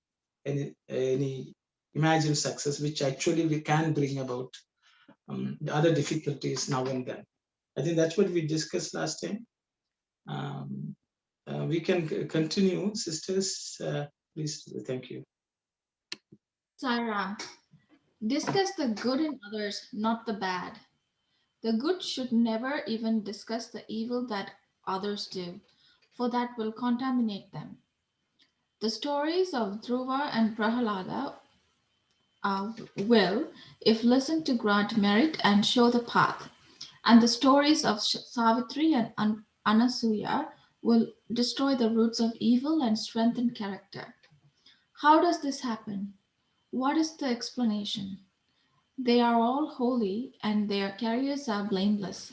any imagined success, which actually we can bring about other difficulties now and then. I think that's what we discussed last time. We can continue, sisters. Please, thank you.
Sai Ram, discuss the good in others, not the bad. The good should never even discuss the evil that others do, for that will contaminate them. The stories of Dhruva and Prahalada will, if listened to, grant merit and show the path. And the stories of Savitri and Anasuya will destroy the roots of evil and strengthen character. How does this happen? What is the explanation? They are all holy and their carriers are blameless.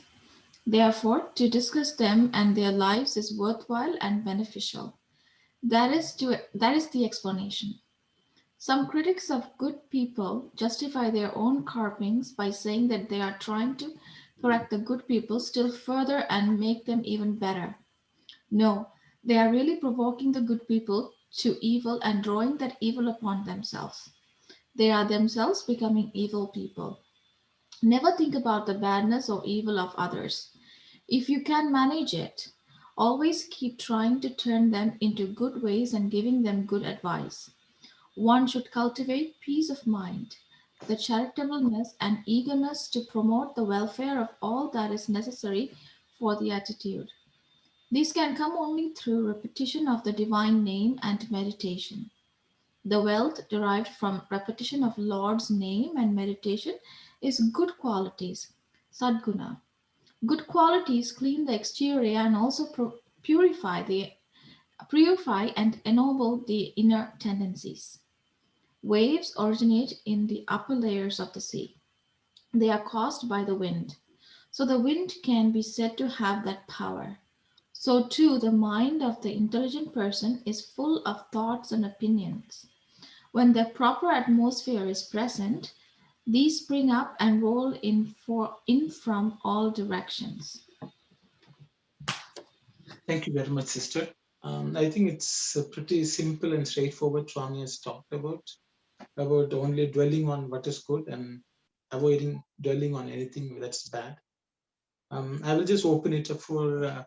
Therefore, to discuss them and their lives is worthwhile and beneficial. That is the explanation. Some critics of good people justify their own carpings by saying that they are trying to correct the good people still further and make them even better. No, they are really provoking the good people to evil and drawing that evil upon themselves. They are themselves becoming evil people. Never think about the badness or evil of others. If you can manage it, always keep trying to turn them into good ways and giving them good advice. One should cultivate peace of mind. the charitableness and eagerness to promote the welfare of all that is necessary for the attitude. These can come only through repetition of the divine name and meditation. The wealth derived from repetition of Lord's name and meditation is good qualities, sadguna. Good qualities clean the exterior and also purify and ennoble the inner tendencies. Waves originate in the upper layers of the sea. They are caused by the wind. So the wind can be said to have that power. So too, the mind of the intelligent person is full of thoughts and opinions. When the proper atmosphere is present, these spring up and roll in from all directions.
Thank you very much, sister. I think it's pretty simple and straightforward. Swami has talked about only dwelling on what is good and avoiding dwelling on anything that's bad. I will just open it up for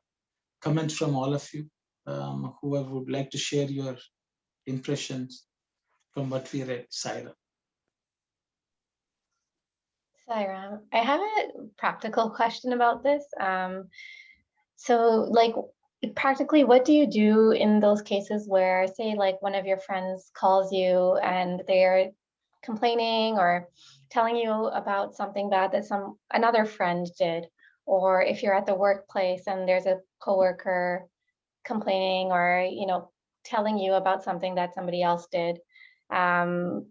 comments from all of you, whoever would like to share your impressions from what we read. Saira.
Saira, I have a practical question about this. So like practically, what do you do in those cases where, say, like one of your friends calls you and they're complaining or telling you about something bad that another friend did, or if you're at the workplace and there's a coworker complaining or telling you about something that somebody else did, in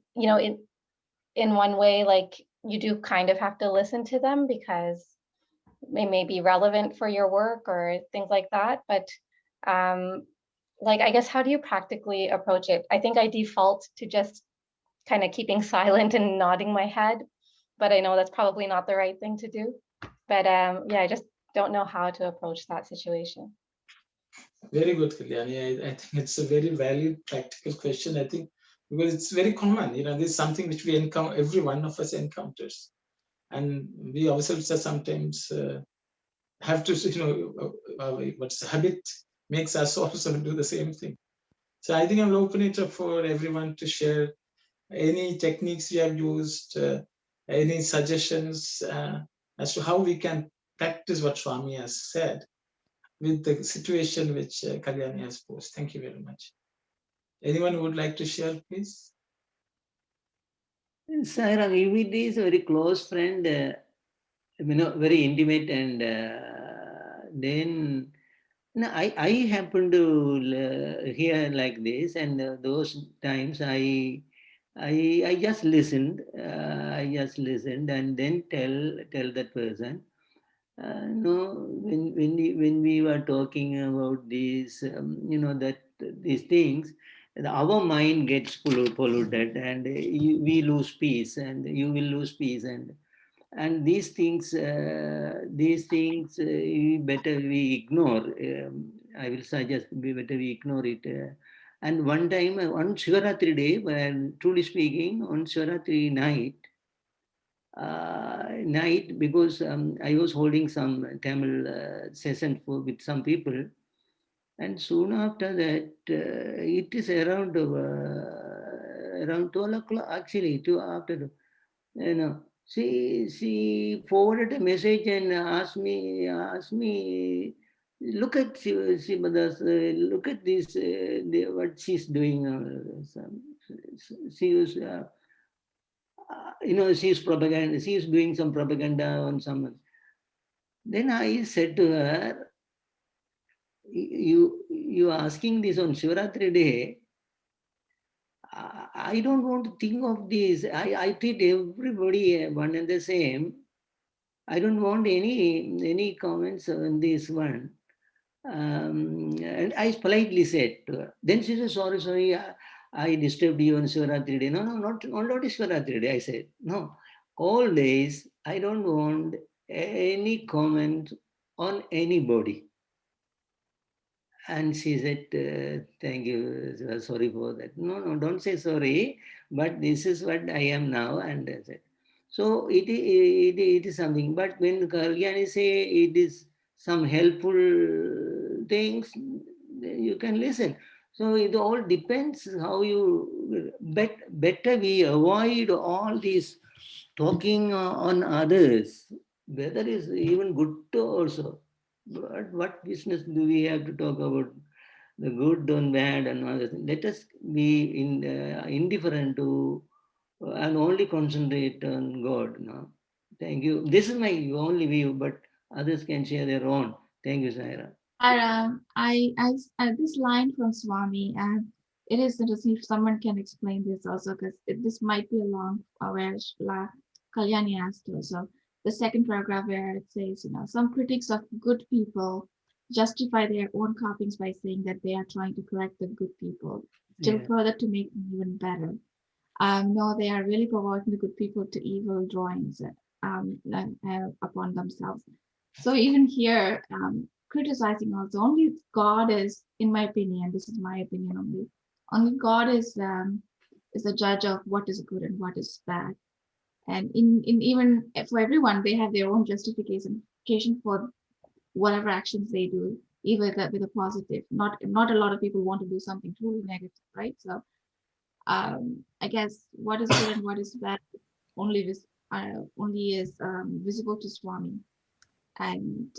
one way, like you do kind of have to listen to them because it may be relevant for your work or things like that. But like, I guess, how do you practically approach it? I think I default to just kind of keeping silent and nodding my head, but I know that's probably not the right thing to do. But yeah, I just don't know how to approach that situation.
Very good, Kalyani. I think it's a very valid practical question. I think because it's very common, this is something which we encounter, every one of us encounters. And we ourselves are sometimes have to, what's the habit makes us also do the same thing. So I think I'm opening it up for everyone to share any techniques you have used, any suggestions as to how we can practice what Swami has said with the situation which Kalyani has posed. Thank you very much. Anyone who would like to share, please?
Saira, if it is a very close friend, very intimate, and then I happen to hear like this, and those times I just listened. I just listened, and then tell that person. No, when we were talking about these, that these things, our mind gets polluted, and we lose peace, and you will lose peace, and these things better we ignore. I will suggest better we ignore it. And one time on Shivaratri day, when truly speaking, on Shivaratri night, because I was holding some Tamil session with some people, and soon after that, it is around 12 o'clock, actually, after, she forwarded a message and asked me, look at look at this, what she's doing. She was, she's propaganda. She's doing some propaganda on someone. Then I said to her, you asking this on Shivaratri day. I don't want to think of this. I treat everybody one and the same. I don't want any comments on this one. And I politely said to her. Then she said, sorry, I disturbed you on Shivaratri day. No, not Shivaratri day. I said, no, all days I don't want any comment on anybody. And she said, thank you, sorry for that. No, don't say sorry, but this is what I am now. And I said, so it is something. But when Kalyani say it is some helpful things, you can listen. So it all depends how you, better we avoid all these talking on others, whether is even good also. But what business do we have to talk about the good and bad and other things? Let us be indifferent to and only concentrate on God. No? Thank you. This is my only view, but others can share their own. Thank you, Saira.
I this line from Swami, and it is interesting if someone can explain this also, because this might be along where Kalyani asked also. The second paragraph where it says, some critics of good people justify their own copyings by saying that they are trying to correct the good people, still further to make them even better. No, they are really provoking the good people to evil drawings upon themselves. So even here, criticizing also, only God is, in my opinion, this is my opinion only God is the judge of what is good and what is bad. And in even for everyone, they have their own justification for whatever actions they do, even with a positive. Not a lot of people want to do something truly negative, right? So I guess what is good and what is bad only is visible to Swami. And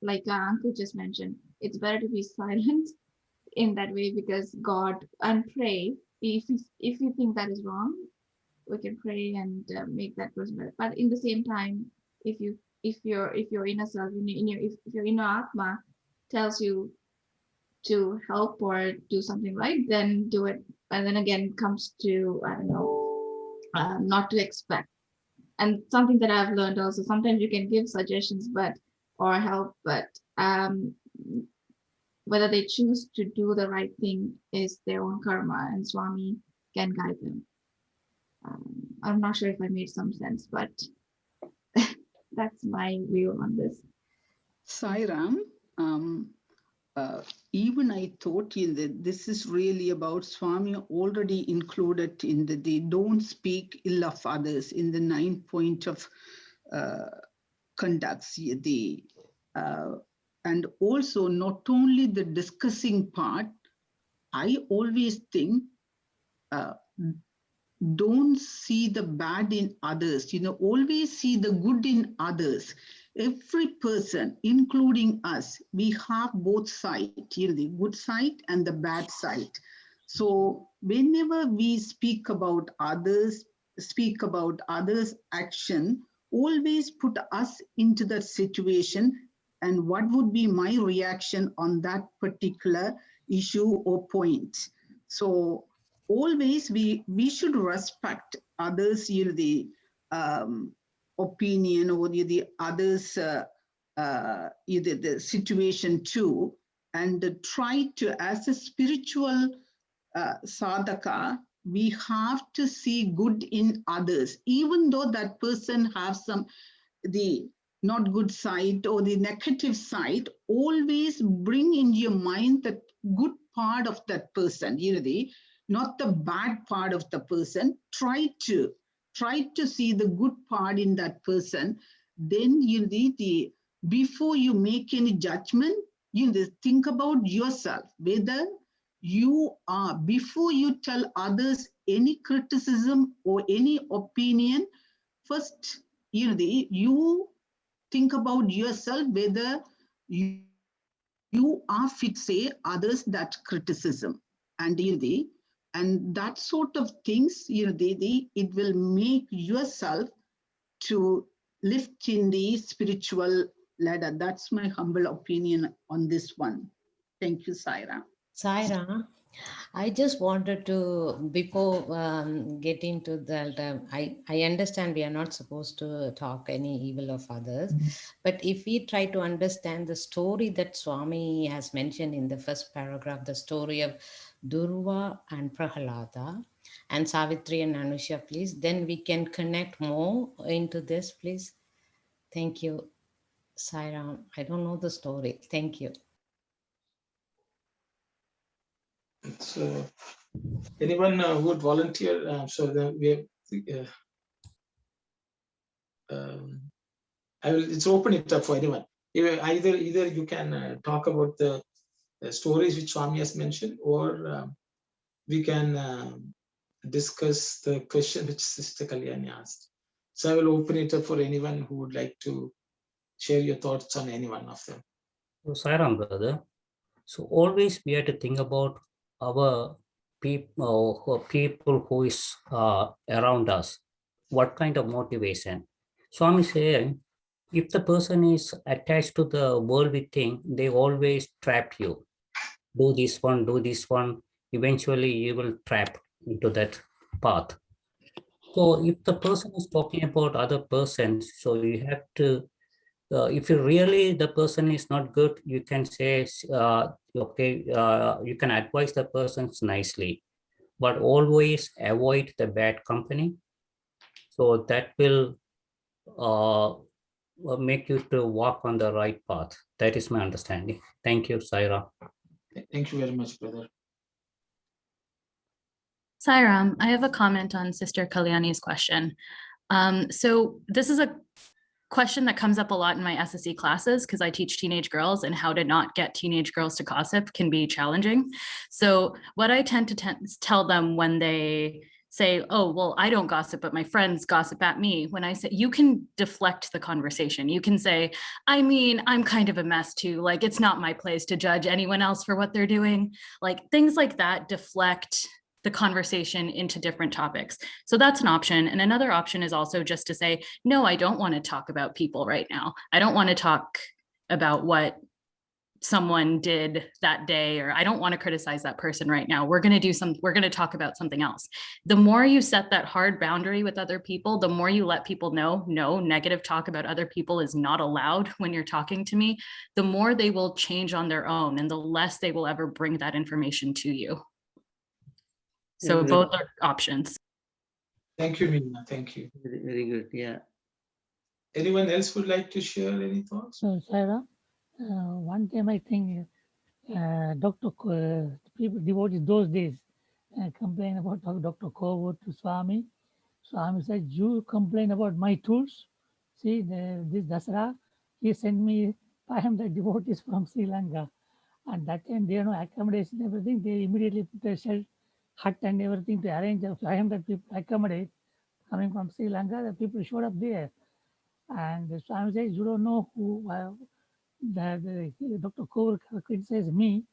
like Uncle just mentioned, it's better to be silent in that way, because God, and pray. If you think that is wrong, we can pray and make that person better. But in the same time, if your inner self, if your inner Atma tells you to help or do something right, then do it. And then again, comes to, I don't know, not to expect. And something that I've learned also, sometimes you can give suggestions or help, but whether they choose to do the right thing is their own karma, and Swami can guide them. I'm not sure if I made some sense, but that's my view on this.
Sairam, even I thought that this is really about Swami already included in the don't speak ill of others in the 9 point of conducts. And also not only the discussing part, I always think don't see the bad in others, always see the good in others. Every person, including us, we have both sides, the good side and the bad side. So whenever we speak about others' action, always put us into that situation and what would be my reaction on that particular issue or point. So always we should respect others' opinion or the others' either the situation too, and try to, as a spiritual sadhaka, we have to see good in others, even though that person has the not good side or the negative side. Always bring in your mind the good part of that person, not the bad part of the person. Try to see the good part in that person. Then before you make any judgment, think about yourself, whether you are, before you tell others any criticism or any opinion, first you think about yourself, whether you are fit to say others that criticism. And that sort of things, it will make yourself to lift in the spiritual ladder. That's my humble opinion on this one. Thank you, Saira.
Saira, I just wanted to, before getting to that, I understand we are not supposed to talk any evil of others, but if we try to understand the story that Swami has mentioned in the first paragraph, the story of Durva and Prahalada and Savitri and Anusha, please, then we can connect more into this, please. Thank you, Saira. I don't know the story. Thank you.
So, anyone who would volunteer? So then we have. I will. It's open it up for anyone. Either you can talk about the stories which Swami has mentioned, or we can discuss the question which Sister Kalyani asked. So I will open it up for anyone who would like to share your thoughts on any one of them.
So, Sairam, brother. So always we have to think about our people who is around us. What kind of motivation? Swami saying, if the person is attached to the worldly thing, they always trap you. Do this one, do this one. Eventually, you will trap into that path. So if the person is talking about other persons, so you have to if you really the person is not good, you can say okay, you can advise the persons nicely, but always avoid the bad company, so that will make you to walk on the right path. That is my understanding. Thank you, Saira.
Thank you very much, brother.
Sairam, I have a comment on Sister Kalyani's question. So this is a question that comes up a lot in my SSE classes because I teach teenage girls, and how to not get teenage girls to gossip can be challenging. So what I tend to tell them when they say, oh, well, I don't gossip, but my friends gossip at me. When I say, you can deflect the conversation. You can say, I mean, I'm kind of a mess too. Like, it's not my place to judge anyone else for what they're doing. Like, things like that deflect the conversation into different topics. So that's an option. And another option is also just to say, no, I don't want to talk about people right now. I don't want to talk about what someone did that day, or I don't want to criticize that person right now. We're going to talk about something else. The more you set that hard boundary with other people, the more you let people know, no, negative talk about other people is not allowed when you're talking to me, the more they will change on their own, and the less they will ever bring that information to you. So both are options.
Thank you, Meena. Thank you.
Very good. Yeah.
Anyone else would like to share any thoughts?
So, Sarah, one time I think people devoted those days complain about Dr. Kovu to Swami. Swami said, you complain about my tools. See, this Dasara, he sent me 500 devotees from Sri Lanka. And that time, there no accommodation, everything. They immediately put a shelter, hut and everything to arrange 500 people accommodate coming from Sri Lanka. The people showed up there. And the Swami says, you don't know who, Dr. Kovar criticized me.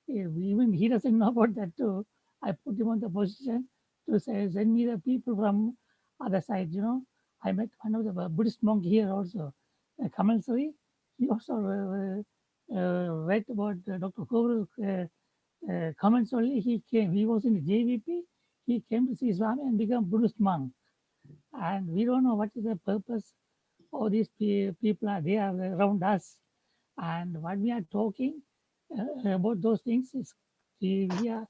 Even he doesn't know about that too. I put him on the position to say, send me the people from other side, you know. I met one of the Buddhist monk here also, Kamal Sari. He also read about Dr. Kovar's comments only. He came, he was in the JVP. He came to see Swami and become Buddhist monk. And we don't know what is the purpose of these people are there around us. And what we are talking about those things is we are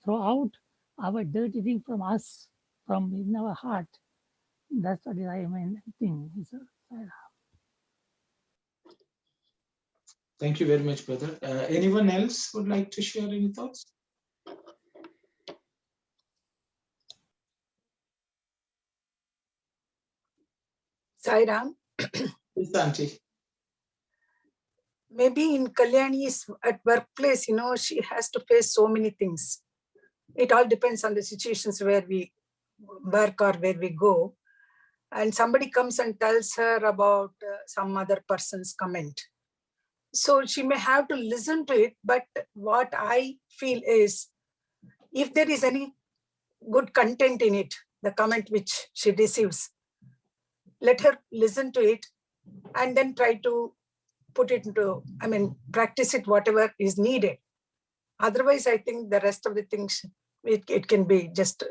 throw out our dirty thing from us, from in our heart. That's what I mean.
Thank you very much, brother. Anyone else would like to share any thoughts?
Sairam.
Yes, Auntie.
Maybe in Kalyani's at workplace, you know, she has to face so many things. It all depends on the situations where we work or where we go. And somebody comes and tells her about some other person's comment. So she may have to listen to it. But what I feel is, if there is any good content in it, the comment which she receives, let her listen to it and then try to put it into, practice it whatever is needed. Otherwise, I think the rest of the things, it can be just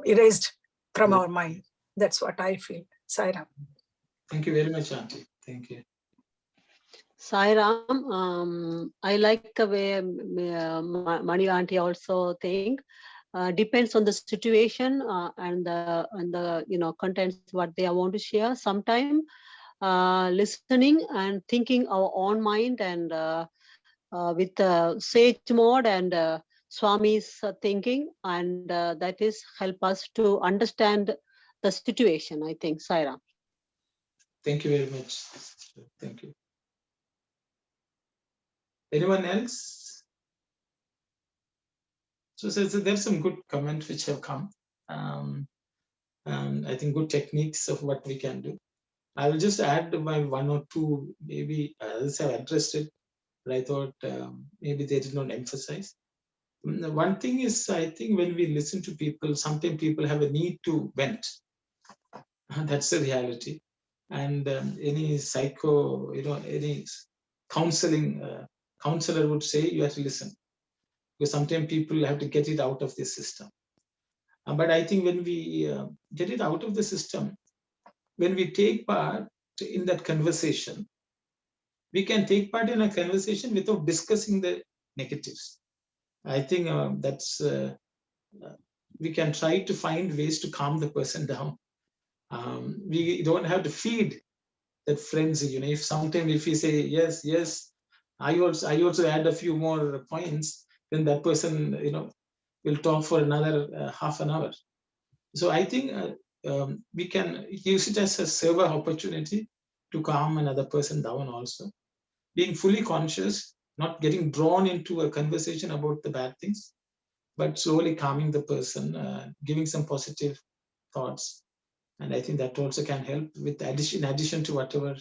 erased from our mind. That's what I feel. Sairam.
Thank you very much, Auntie. Thank you.
Sairam, I like the way Mani Auntie also think. Depends on the situation and the contents what they want to share. Sometimes listening and thinking our own mind and with sage mode and Swami's thinking, and that is help us to understand the situation, I think, Sairam.
Thank you very much. Thank you. Anyone else? So there's some good comments which have come. I think good techniques of what we can do. I will just add my one or two, maybe others have addressed it, but I thought maybe they did not emphasize. One thing is, I think when we listen to people, sometimes people have a need to vent. That's the reality. And any psycho, any counseling counselor would say you have to listen, because sometimes people have to get it out of the system. But I think when we get it out of the system, when we take part in that conversation, we can take part in a conversation without discussing the negatives. I think that's we can try to find ways to calm the person down. We don't have to feed that frenzy. If sometimes if we say yes, yes, I also add a few more points, then that person will talk for another half an hour. So I think we can use it as a server opportunity to calm another person down also. Being fully conscious, not getting drawn into a conversation about the bad things, but slowly calming the person, giving some positive thoughts. And I think that also can help with in addition to whatever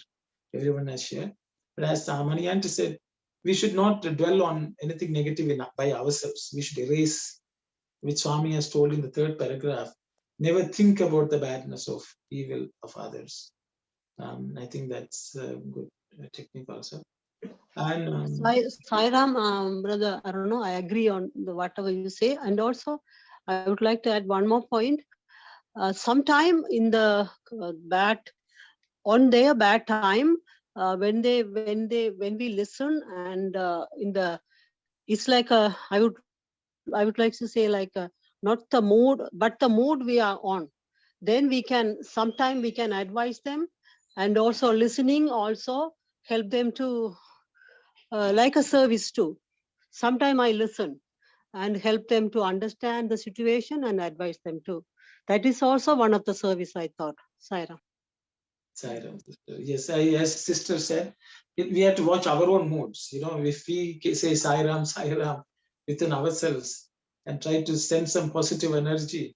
everyone has shared. But as Maniyanti said, we should not dwell on anything negative by ourselves. We should erase, which Swami has told in the 3rd paragraph, never think about the badness of evil of others. I think that's a good technique also. And
Sai Ram, brother, I don't know, I agree on whatever you say. And also, I would like to add one more point. Sometime in the on their bad time, when we listen, and it's like I would like to say, like not the mood, but the mood we are on. Then sometime we can advise them, and also listening also help them to like a service too. Sometime I listen and help them to understand the situation and advise them too. That is also one of the service, I thought, Saira.
Sairam, yes, as sister said, we have to watch our own moods. If we say Sairam, Sairam within ourselves and try to send some positive energy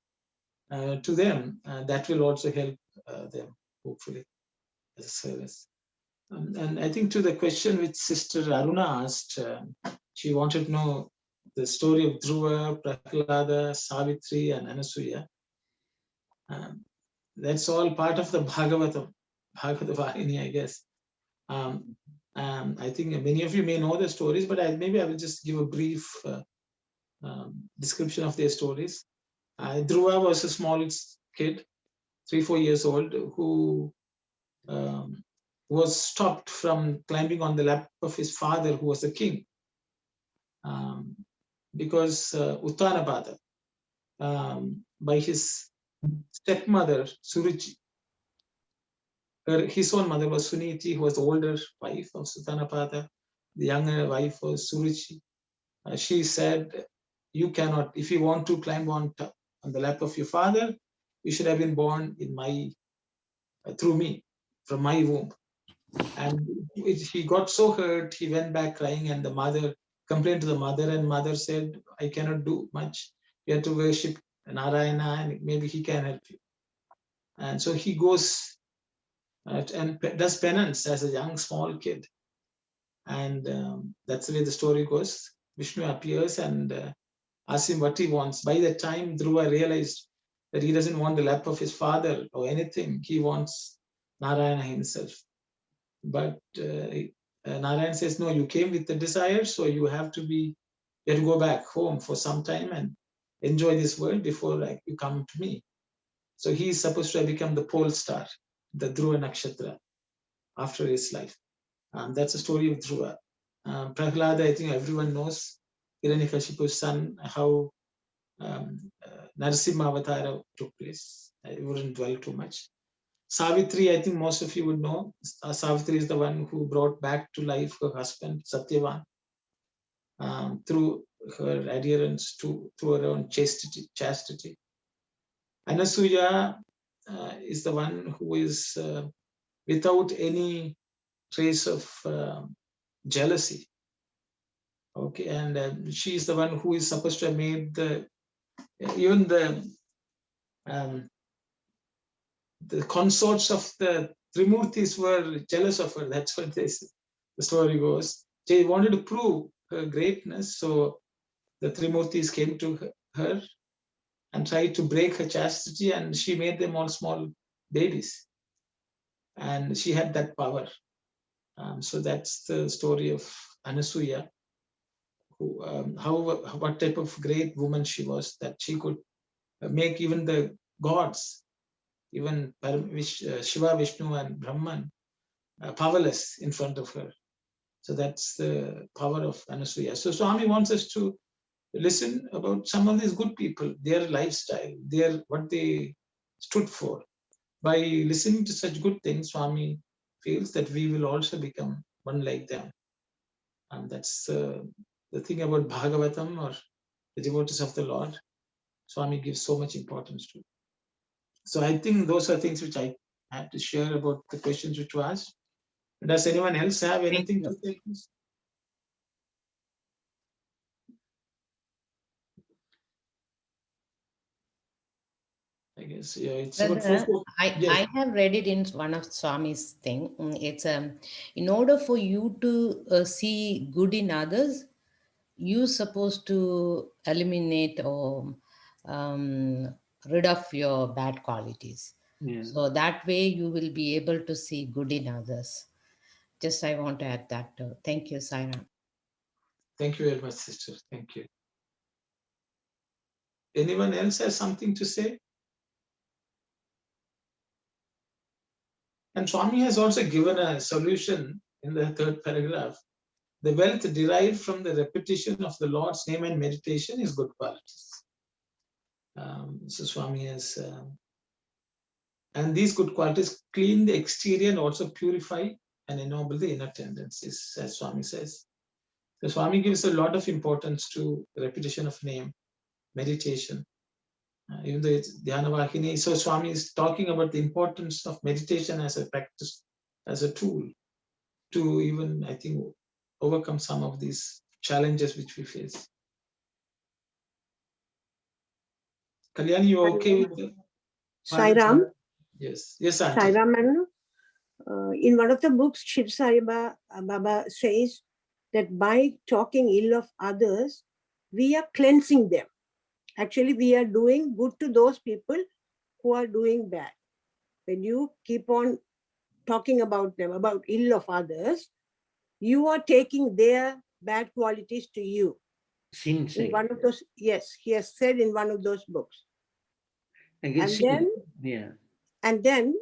to them, that will also help them, hopefully, as a service. And I think to the question which Sister Aruna asked, she wanted to know the story of Dhruva, Prahlada, Savitri, and Anasuya. That's all part of the Bhagavata Vahini, I guess. I think many of you may know the stories, but maybe I will just give a brief description of their stories. Dhruva was a small kid, 3-4 years old, who was stopped from climbing on the lap of his father, who was a king, because Uttanapada, by his stepmother, Suruchi. His own mother was Suniti, who was the older wife of Uttanapada. The younger wife was Suruchi. She said, you cannot, if you want to climb on the lap of your father, you should have been born in through me, from my womb. And he got so hurt, he went back crying, and the mother complained to the mother, and mother said, I cannot do much. You have to worship Narayana, and maybe he can help you. And so he goes and does penance as a young, small kid. And that's the way the story goes. Vishnu appears and asks him what he wants. By the time Dhruva realized that he doesn't want the lap of his father or anything, he wants Narayana himself. But Narayana says, no, you came with the desire, so you have to go back home for some time and enjoy this world before you come to me. So he is supposed to have become the pole star, the Dhruva Nakshatra, after his life. That's the story of Dhruva. Prahlada, I think everyone knows, Hiranyakashipu's son, how Narasimha Avatara took place. I wouldn't dwell too much. Savitri, I think most of you would know. Savitri is the one who brought back to life her husband, Satyavan, through her adherence to her own chastity. Anasuya is the one who is without any trace of jealousy. Okay, and she is the one who is supposed to have made even the the consorts of the Trimurtis were jealous of her. That's what the story goes. She wanted to prove her greatness, so the Trimurtis came to her and tried to break her chastity, and she made them all small babies. And she had that power. So that's the story of Anasuya, who, what type of great woman she was, that she could make even the gods, even Shiva, Vishnu, and Brahman, powerless in front of her. So that's the power of Anasuya. So Swami wants us to listen about some of these good people, their lifestyle, what they stood for. By listening to such good things, Swami feels that we will also become one like them. And that's the thing about Bhagavatam, or the devotees of the Lord. Swami gives so much importance to. So I think those are things which I have to share about the questions which were asked. Does anyone else have anything to say? I guess, yeah, it's about
Brother,
4. Yes.
I have read it in one of Swami's thing. It's in order for you to see good in others, you're supposed to eliminate or rid of your bad qualities.
Yeah.
So that way you will be able to see good in others. Just I want to add that too. Thank you, Sairam.
Thank you very much, sister. Thank you. Anyone else has something to say? And Swami has also given a solution in the 3rd paragraph. The wealth derived from the repetition of the Lord's name and meditation is good qualities. So Swami has, and these good qualities clean the exterior and also purify and ennoble the inner tendencies, as Swami says. So Swami gives a lot of importance to repetition of name, meditation. Even though it's Dhyana Vahini, so Swami is talking about the importance of meditation as a practice, as a tool to even, I think, overcome some of these challenges which we face. Kalyani, you okay with that?
Sai Ram?
Yes. Yes, Auntie.
Sai Ram, in one of the books, Sri Sathya Baba says that by talking ill of others, we are cleansing them. Actually, we are doing good to those people who are doing bad. When you keep on talking about them, about ill of others, you are taking their bad qualities to you. In one of those, yes, he has said in one of those books. And then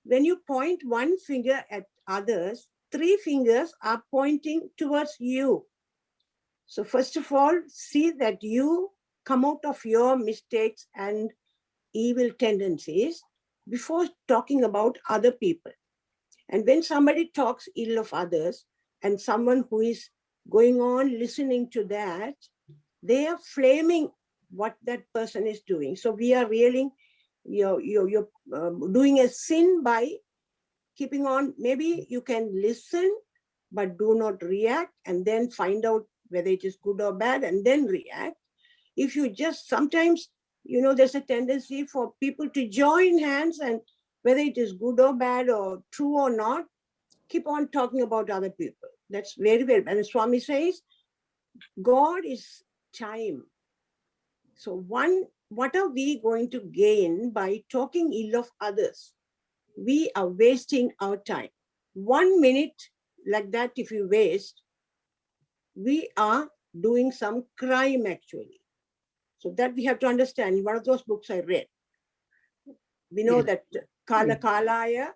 when you point one finger at others, 3 fingers are pointing towards you. So first of all, see that you come out of your mistakes and evil tendencies before talking about other people. And when somebody talks ill of others and someone who is going on listening to that, they are flaming what that person is doing. So we are really, you're doing a sin by keeping on. Maybe you can listen, but do not react, and then find out whether it is good or bad, and then react. If you just, sometimes, there's a tendency for people to join hands, and whether it is good or bad or true or not, keep on talking about other people. That's very, very bad. And Swami says, God is time. So what are we going to gain by talking ill of others? We are wasting our time. 1 minute like that, if you waste, we are doing some crime actually. So that we have to understand. In one of those books I read, we know that Kala Kalaya.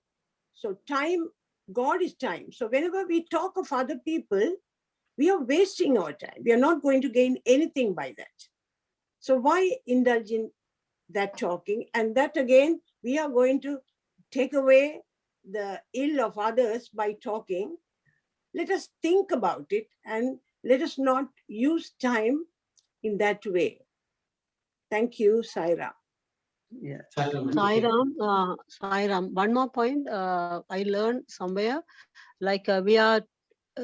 So time, God is time. So whenever we talk of other people, we are wasting our time. We are not going to gain anything by that. So why indulge in that talking? And that again, we are going to take away the ill of others by talking. Let us think about it and let us not use time in that way. Thank you, Saira.
Yeah.
Sairam, one more point I learned somewhere, like we are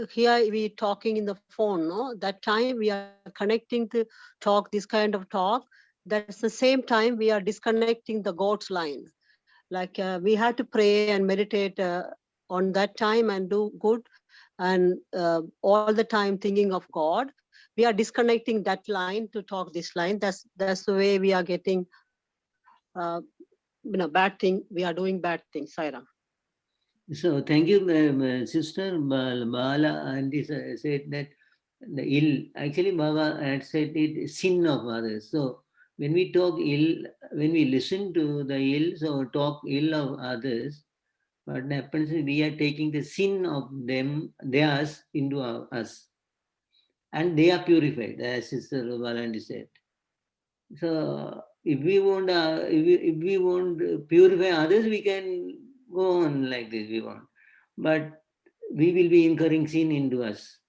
here, we talking in the phone, no? That time we are connecting to talk this kind of talk. That's the same time we are disconnecting the God's line. Like we have to pray and meditate on that time and do good, and all the time thinking of God. We are disconnecting that line to talk this line. That's the way we are getting bad thing. We are doing bad things, Saira.
So thank you, Sister Bala, and this said that the ill, actually Baba had said it sin of others. So when we talk ill, when we listen to the ills or talk ill of others, what happens is we are taking the sin of them, theirs, into us. And they are purified, as Sister Balandi said. So if we want to purify others, we can go on like this we want. But we will be incurring sin into us.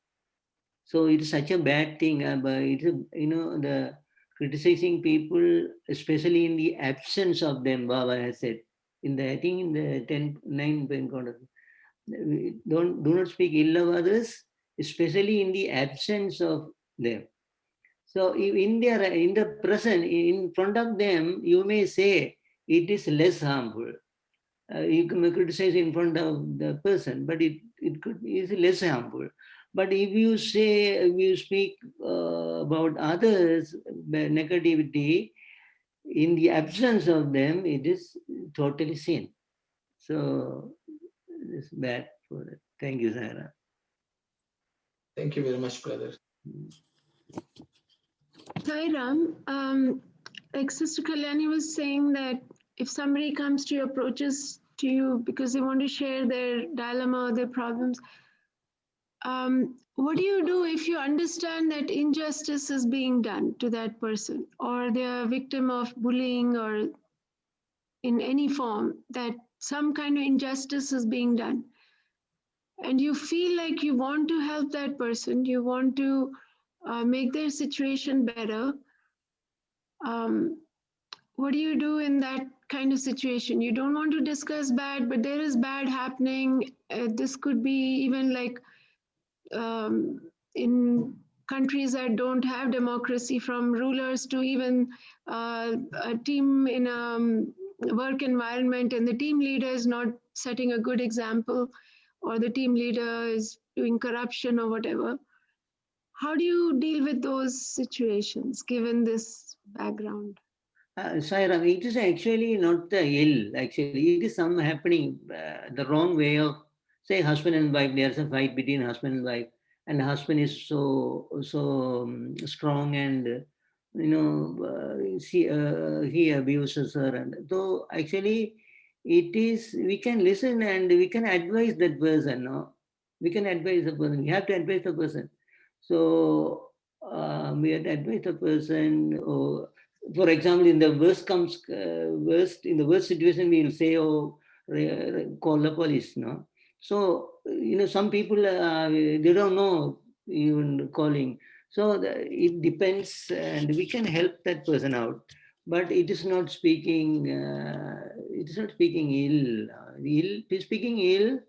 So it is such a bad thing. But it's the criticizing people, especially in the absence of them. Baba has said I think in the 9 pen corner, do not speak ill of others, especially in the absence of them. So in the present, in front of them, you may say it is less harmful. You can criticize in front of the person, but it is less harmful. But if you speak about others, negativity, in the absence of them, it is totally sin. So it's bad for it. Thank you, Sarah.
Thank you very much, brother.
Sairam, like Sister Kalyani was saying that if somebody comes to you, approaches to you because they want to share their dilemma or their problems, what do you do if you understand that injustice is being done to that person, or they're a victim of bullying, or in any form that some kind of injustice is being done, and you feel like you want to help that person, you want to make their situation better? What do you do in that kind of situation? You don't want to discuss bad, but there is bad happening. This could be even like in countries that don't have democracy, from rulers to even a team in a work environment, and the team leader is not setting a good example, or the team leader is doing corruption or whatever. How do you deal with those situations given this background?
Sairam, it is actually not the ill. Actually, it is some happening the wrong way of, say, husband and wife. There's a fight between husband and wife, and the husband is so strong, and he abuses her, and so actually, it is, we can listen and we can advise that person. No, we can advise the person. We have to advise the person. So we have to advise the person. Or, for example, in the worst situation, we'll say, "Oh, call the police." No, so some people they don't know even calling. So it depends, and we can help that person out. But it is not speaking. It is not speaking ill. Speaking ill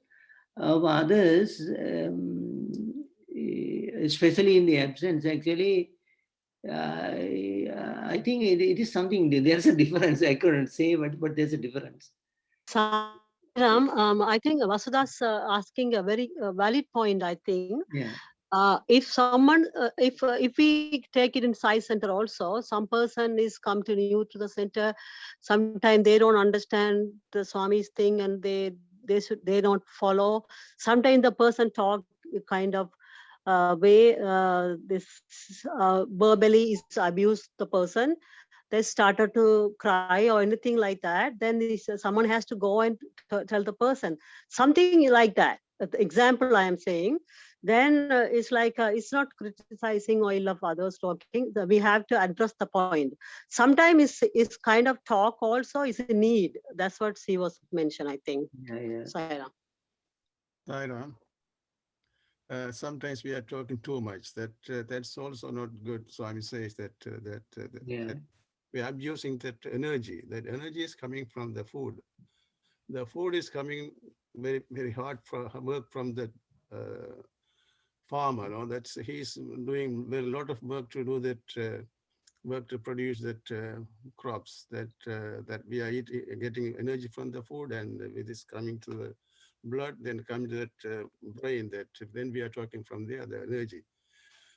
of others, especially in the absence. Actually, I think it is something. There's a difference. I couldn't say, but there's a difference.
Ram, I think Vasudha's asking a very valid point. I think
Yeah.
if someone, if we take it in Sai Center also, some person is come to new to the center. Sometimes they don't understand the Swami's thing, and they don't follow. Sometimes the person talk kind of way this verbally is abuse the person. They started to cry or anything like that, then someone has to go and tell the person something like that. The example I am saying, then it's like it's not criticizing or ill of others talking. We have to address the point. Sometimes it's kind of talk also is a need. That's what she was mentioned, I think.
Yeah.
Saira.
Sometimes we are talking too much. That's also not good. Swami says that we are abusing that energy. That energy is coming from the food. The food is coming very, very hard for work from the farmer. No, he's doing a lot of work to do that work to produce that crops that we are getting energy from the food, and it is coming to the blood, then come to that brain, that then we are talking from there, the energy.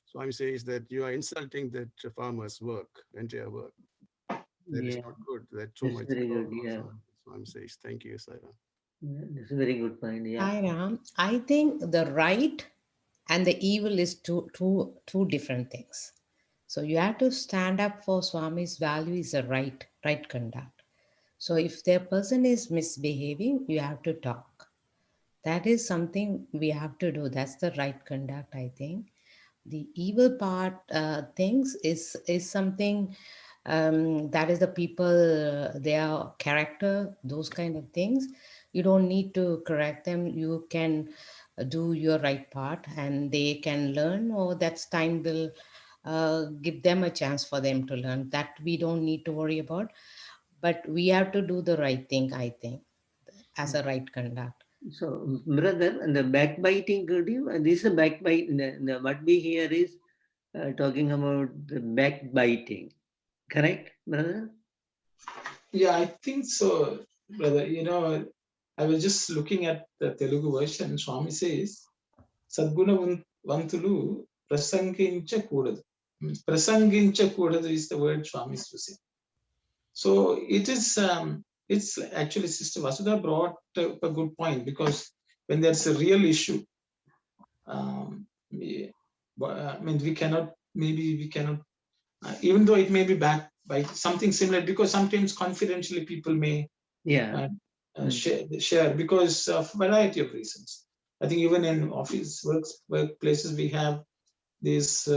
So I'm saying is that you are insulting that farmer's work, entire work. That is not good. That too much.
Very good. Yeah.
So I'm saying thank you, Saira.
That's a very good point. Yeah.
Sairam, I think the right and the evil is two different things. So you have to stand up for Swami's value is a right conduct. So if the person is misbehaving, you have to talk. That is something we have to do. That's the right conduct, I think. The evil part things is something that is the people, their character, those kind of things. You don't need to correct them. You can do your right part and they can learn, or that's time will give them a chance for them to learn. That we don't need to worry about. But we have to do the right thing, I think, as a right conduct.
So, brother, the backbiting, this is a backbite. What we hear is talking about the backbiting. Correct, brother?
Yeah, I think so, brother. I was just looking at the Telugu version. Swami says, Sadguna Vantulu Prasangincha Kudadu. Prasangincha Kudadu is the word Swami is using. So it is, it's actually Sister Vasudha brought up a good point, because when there's a real issue, we cannot, even though it may be backed by something similar, because sometimes confidentially people may share because of a variety of reasons. I think even in office workplaces, we have these,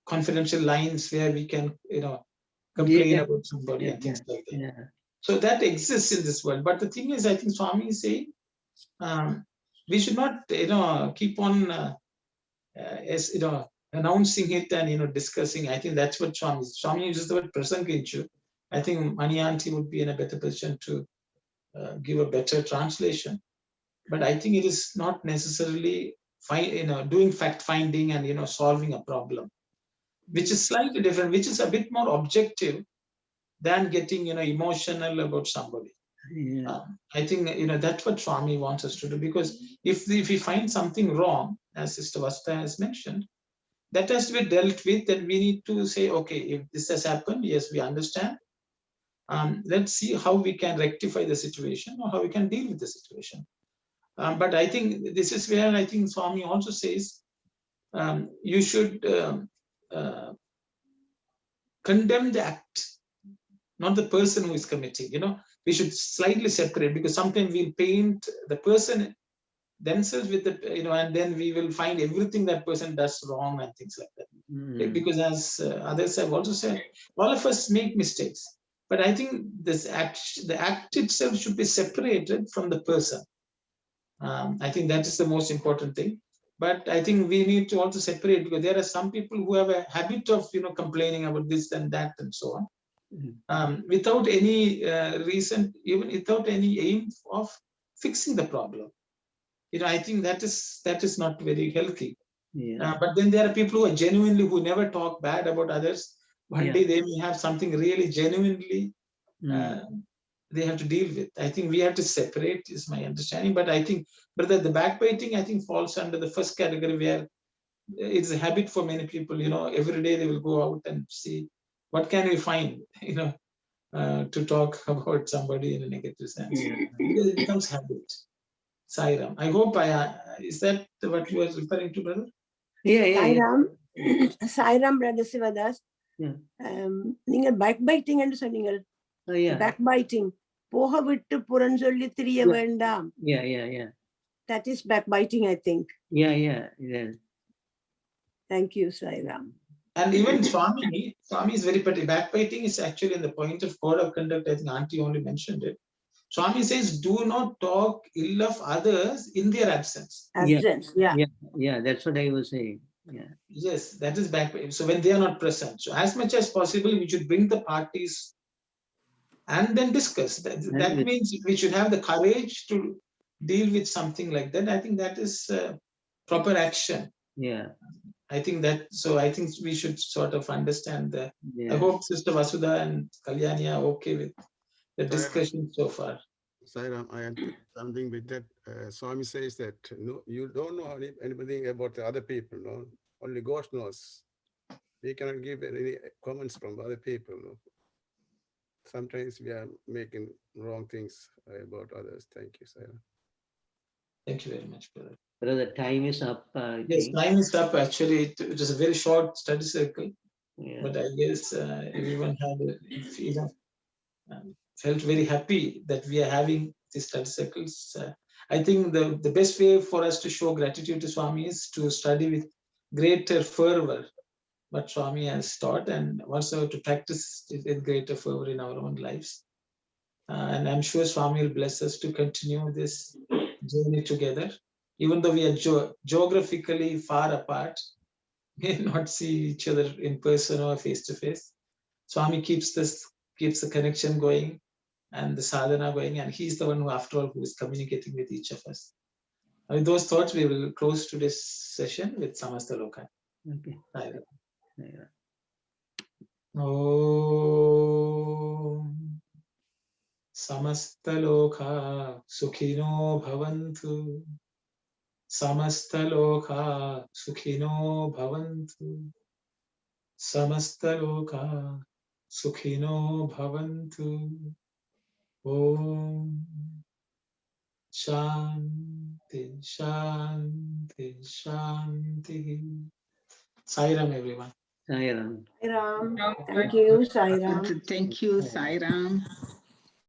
confidential lines where we can, complain about somebody and things like that.
Yeah.
So that exists in this world. But the thing is, I think Swami is saying, we should not, keep on, announcing it and, discussing. I think that's what Swami uses the word prasanginchu. I think Mani Aunty would be in a better position to give a better translation. But I think it is not necessarily doing fact finding and solving a problem, which is slightly different, which is a bit more objective than getting emotional about somebody.
Yeah.
I think that's what Swami wants us to do, because if we find something wrong, as Sister Vasta has mentioned, that has to be dealt with, and we need to say, okay, if this has happened, yes, we understand. Let's see how we can rectify the situation, or how we can deal with the situation. But I think this is where I think Swami also says, you should condemn the act, not the person who is committing. We should slightly separate, because sometimes we'll paint the person themselves with the, and then we will find everything that person does wrong and things like that. Because as others have also said, all of us make mistakes. But I think the act itself should be separated from the person. I think that is the most important thing. But I think we need to also separate, because there are some people who have a habit of complaining about this and that and so on, without any reason, even without any aim of fixing the problem. I think that is not very healthy.
Yeah.
But then there are people who are genuinely, who never talk bad about others. One day they may have something really genuinely they have to deal with. I think we have to separate, is my understanding. But I think, brother, the backbiting, I think, falls under the first category, where it's a habit for many people. Every day they will go out and see what can we find, to talk about somebody in a negative sense. Because it becomes habit. Sairam. I hope is that what you are referring to, brother?
Sairam, brother Sivadas. நீங்கள் backbiting என்று சொன்னீங்க. Backbiting. போக விட்டு புறஞ்சொல்லி திரிய வேண்டாம்.
Yeah.
That is backbiting, I think.
Yeah.
Thank you, Sairam.
And even Swami is very particular. Backbiting is actually in the point of code of conduct. I think Auntie only mentioned it. Swami says, do not talk ill of others in their absence.
Yeah, that's what I was saying. Yeah.
Yes, that is backbiting. So when they are not present, so as much as possible, we should bring the parties and then discuss. That means we should have the courage to deal with something like that. I think that is proper action.
Yeah.
I think that, so I think we should sort of understand that.
Yeah.
I hope Sister Vasudha and Kalyani are okay with the discussion so far.
Sairam, I had something with that. Swami says that no, you don't know anything about the other people. No, only God knows. We cannot give any comments from other people. No? Sometimes we are making wrong things about others. Thank you, Sairam.
Thank you very much, brother.
Brother, time is up.
Yes, time is up. Actually, it was a very short study circle,
Yeah.
but I guess everyone had felt very happy that we are having these study circles. I think the best way for us to show gratitude to Swami is to study with greater fervor what Swami has taught, and also to practice it with greater fervor in our own lives. And I'm sure Swami will bless us to continue this journey together. Even though we are geographically far apart, may not see each other in person or face to face, Swami keeps the connection going and the sadhana going, and he's the one who, after all, who is communicating with each of us. With those thoughts, we will close today's session with Samasta Loka.
Okay.
Yeah. Om Samasta Loka Sukhino Bhavantu. Samasta Loka Sukhino Bhavantu. Samasta Loka Sukhino Bhavantu. Om Shanti, Shanti, Shanti. Sairam, everyone.
Sairam.
Sairam. Thank you, Sairam.
Thank you, Sairam.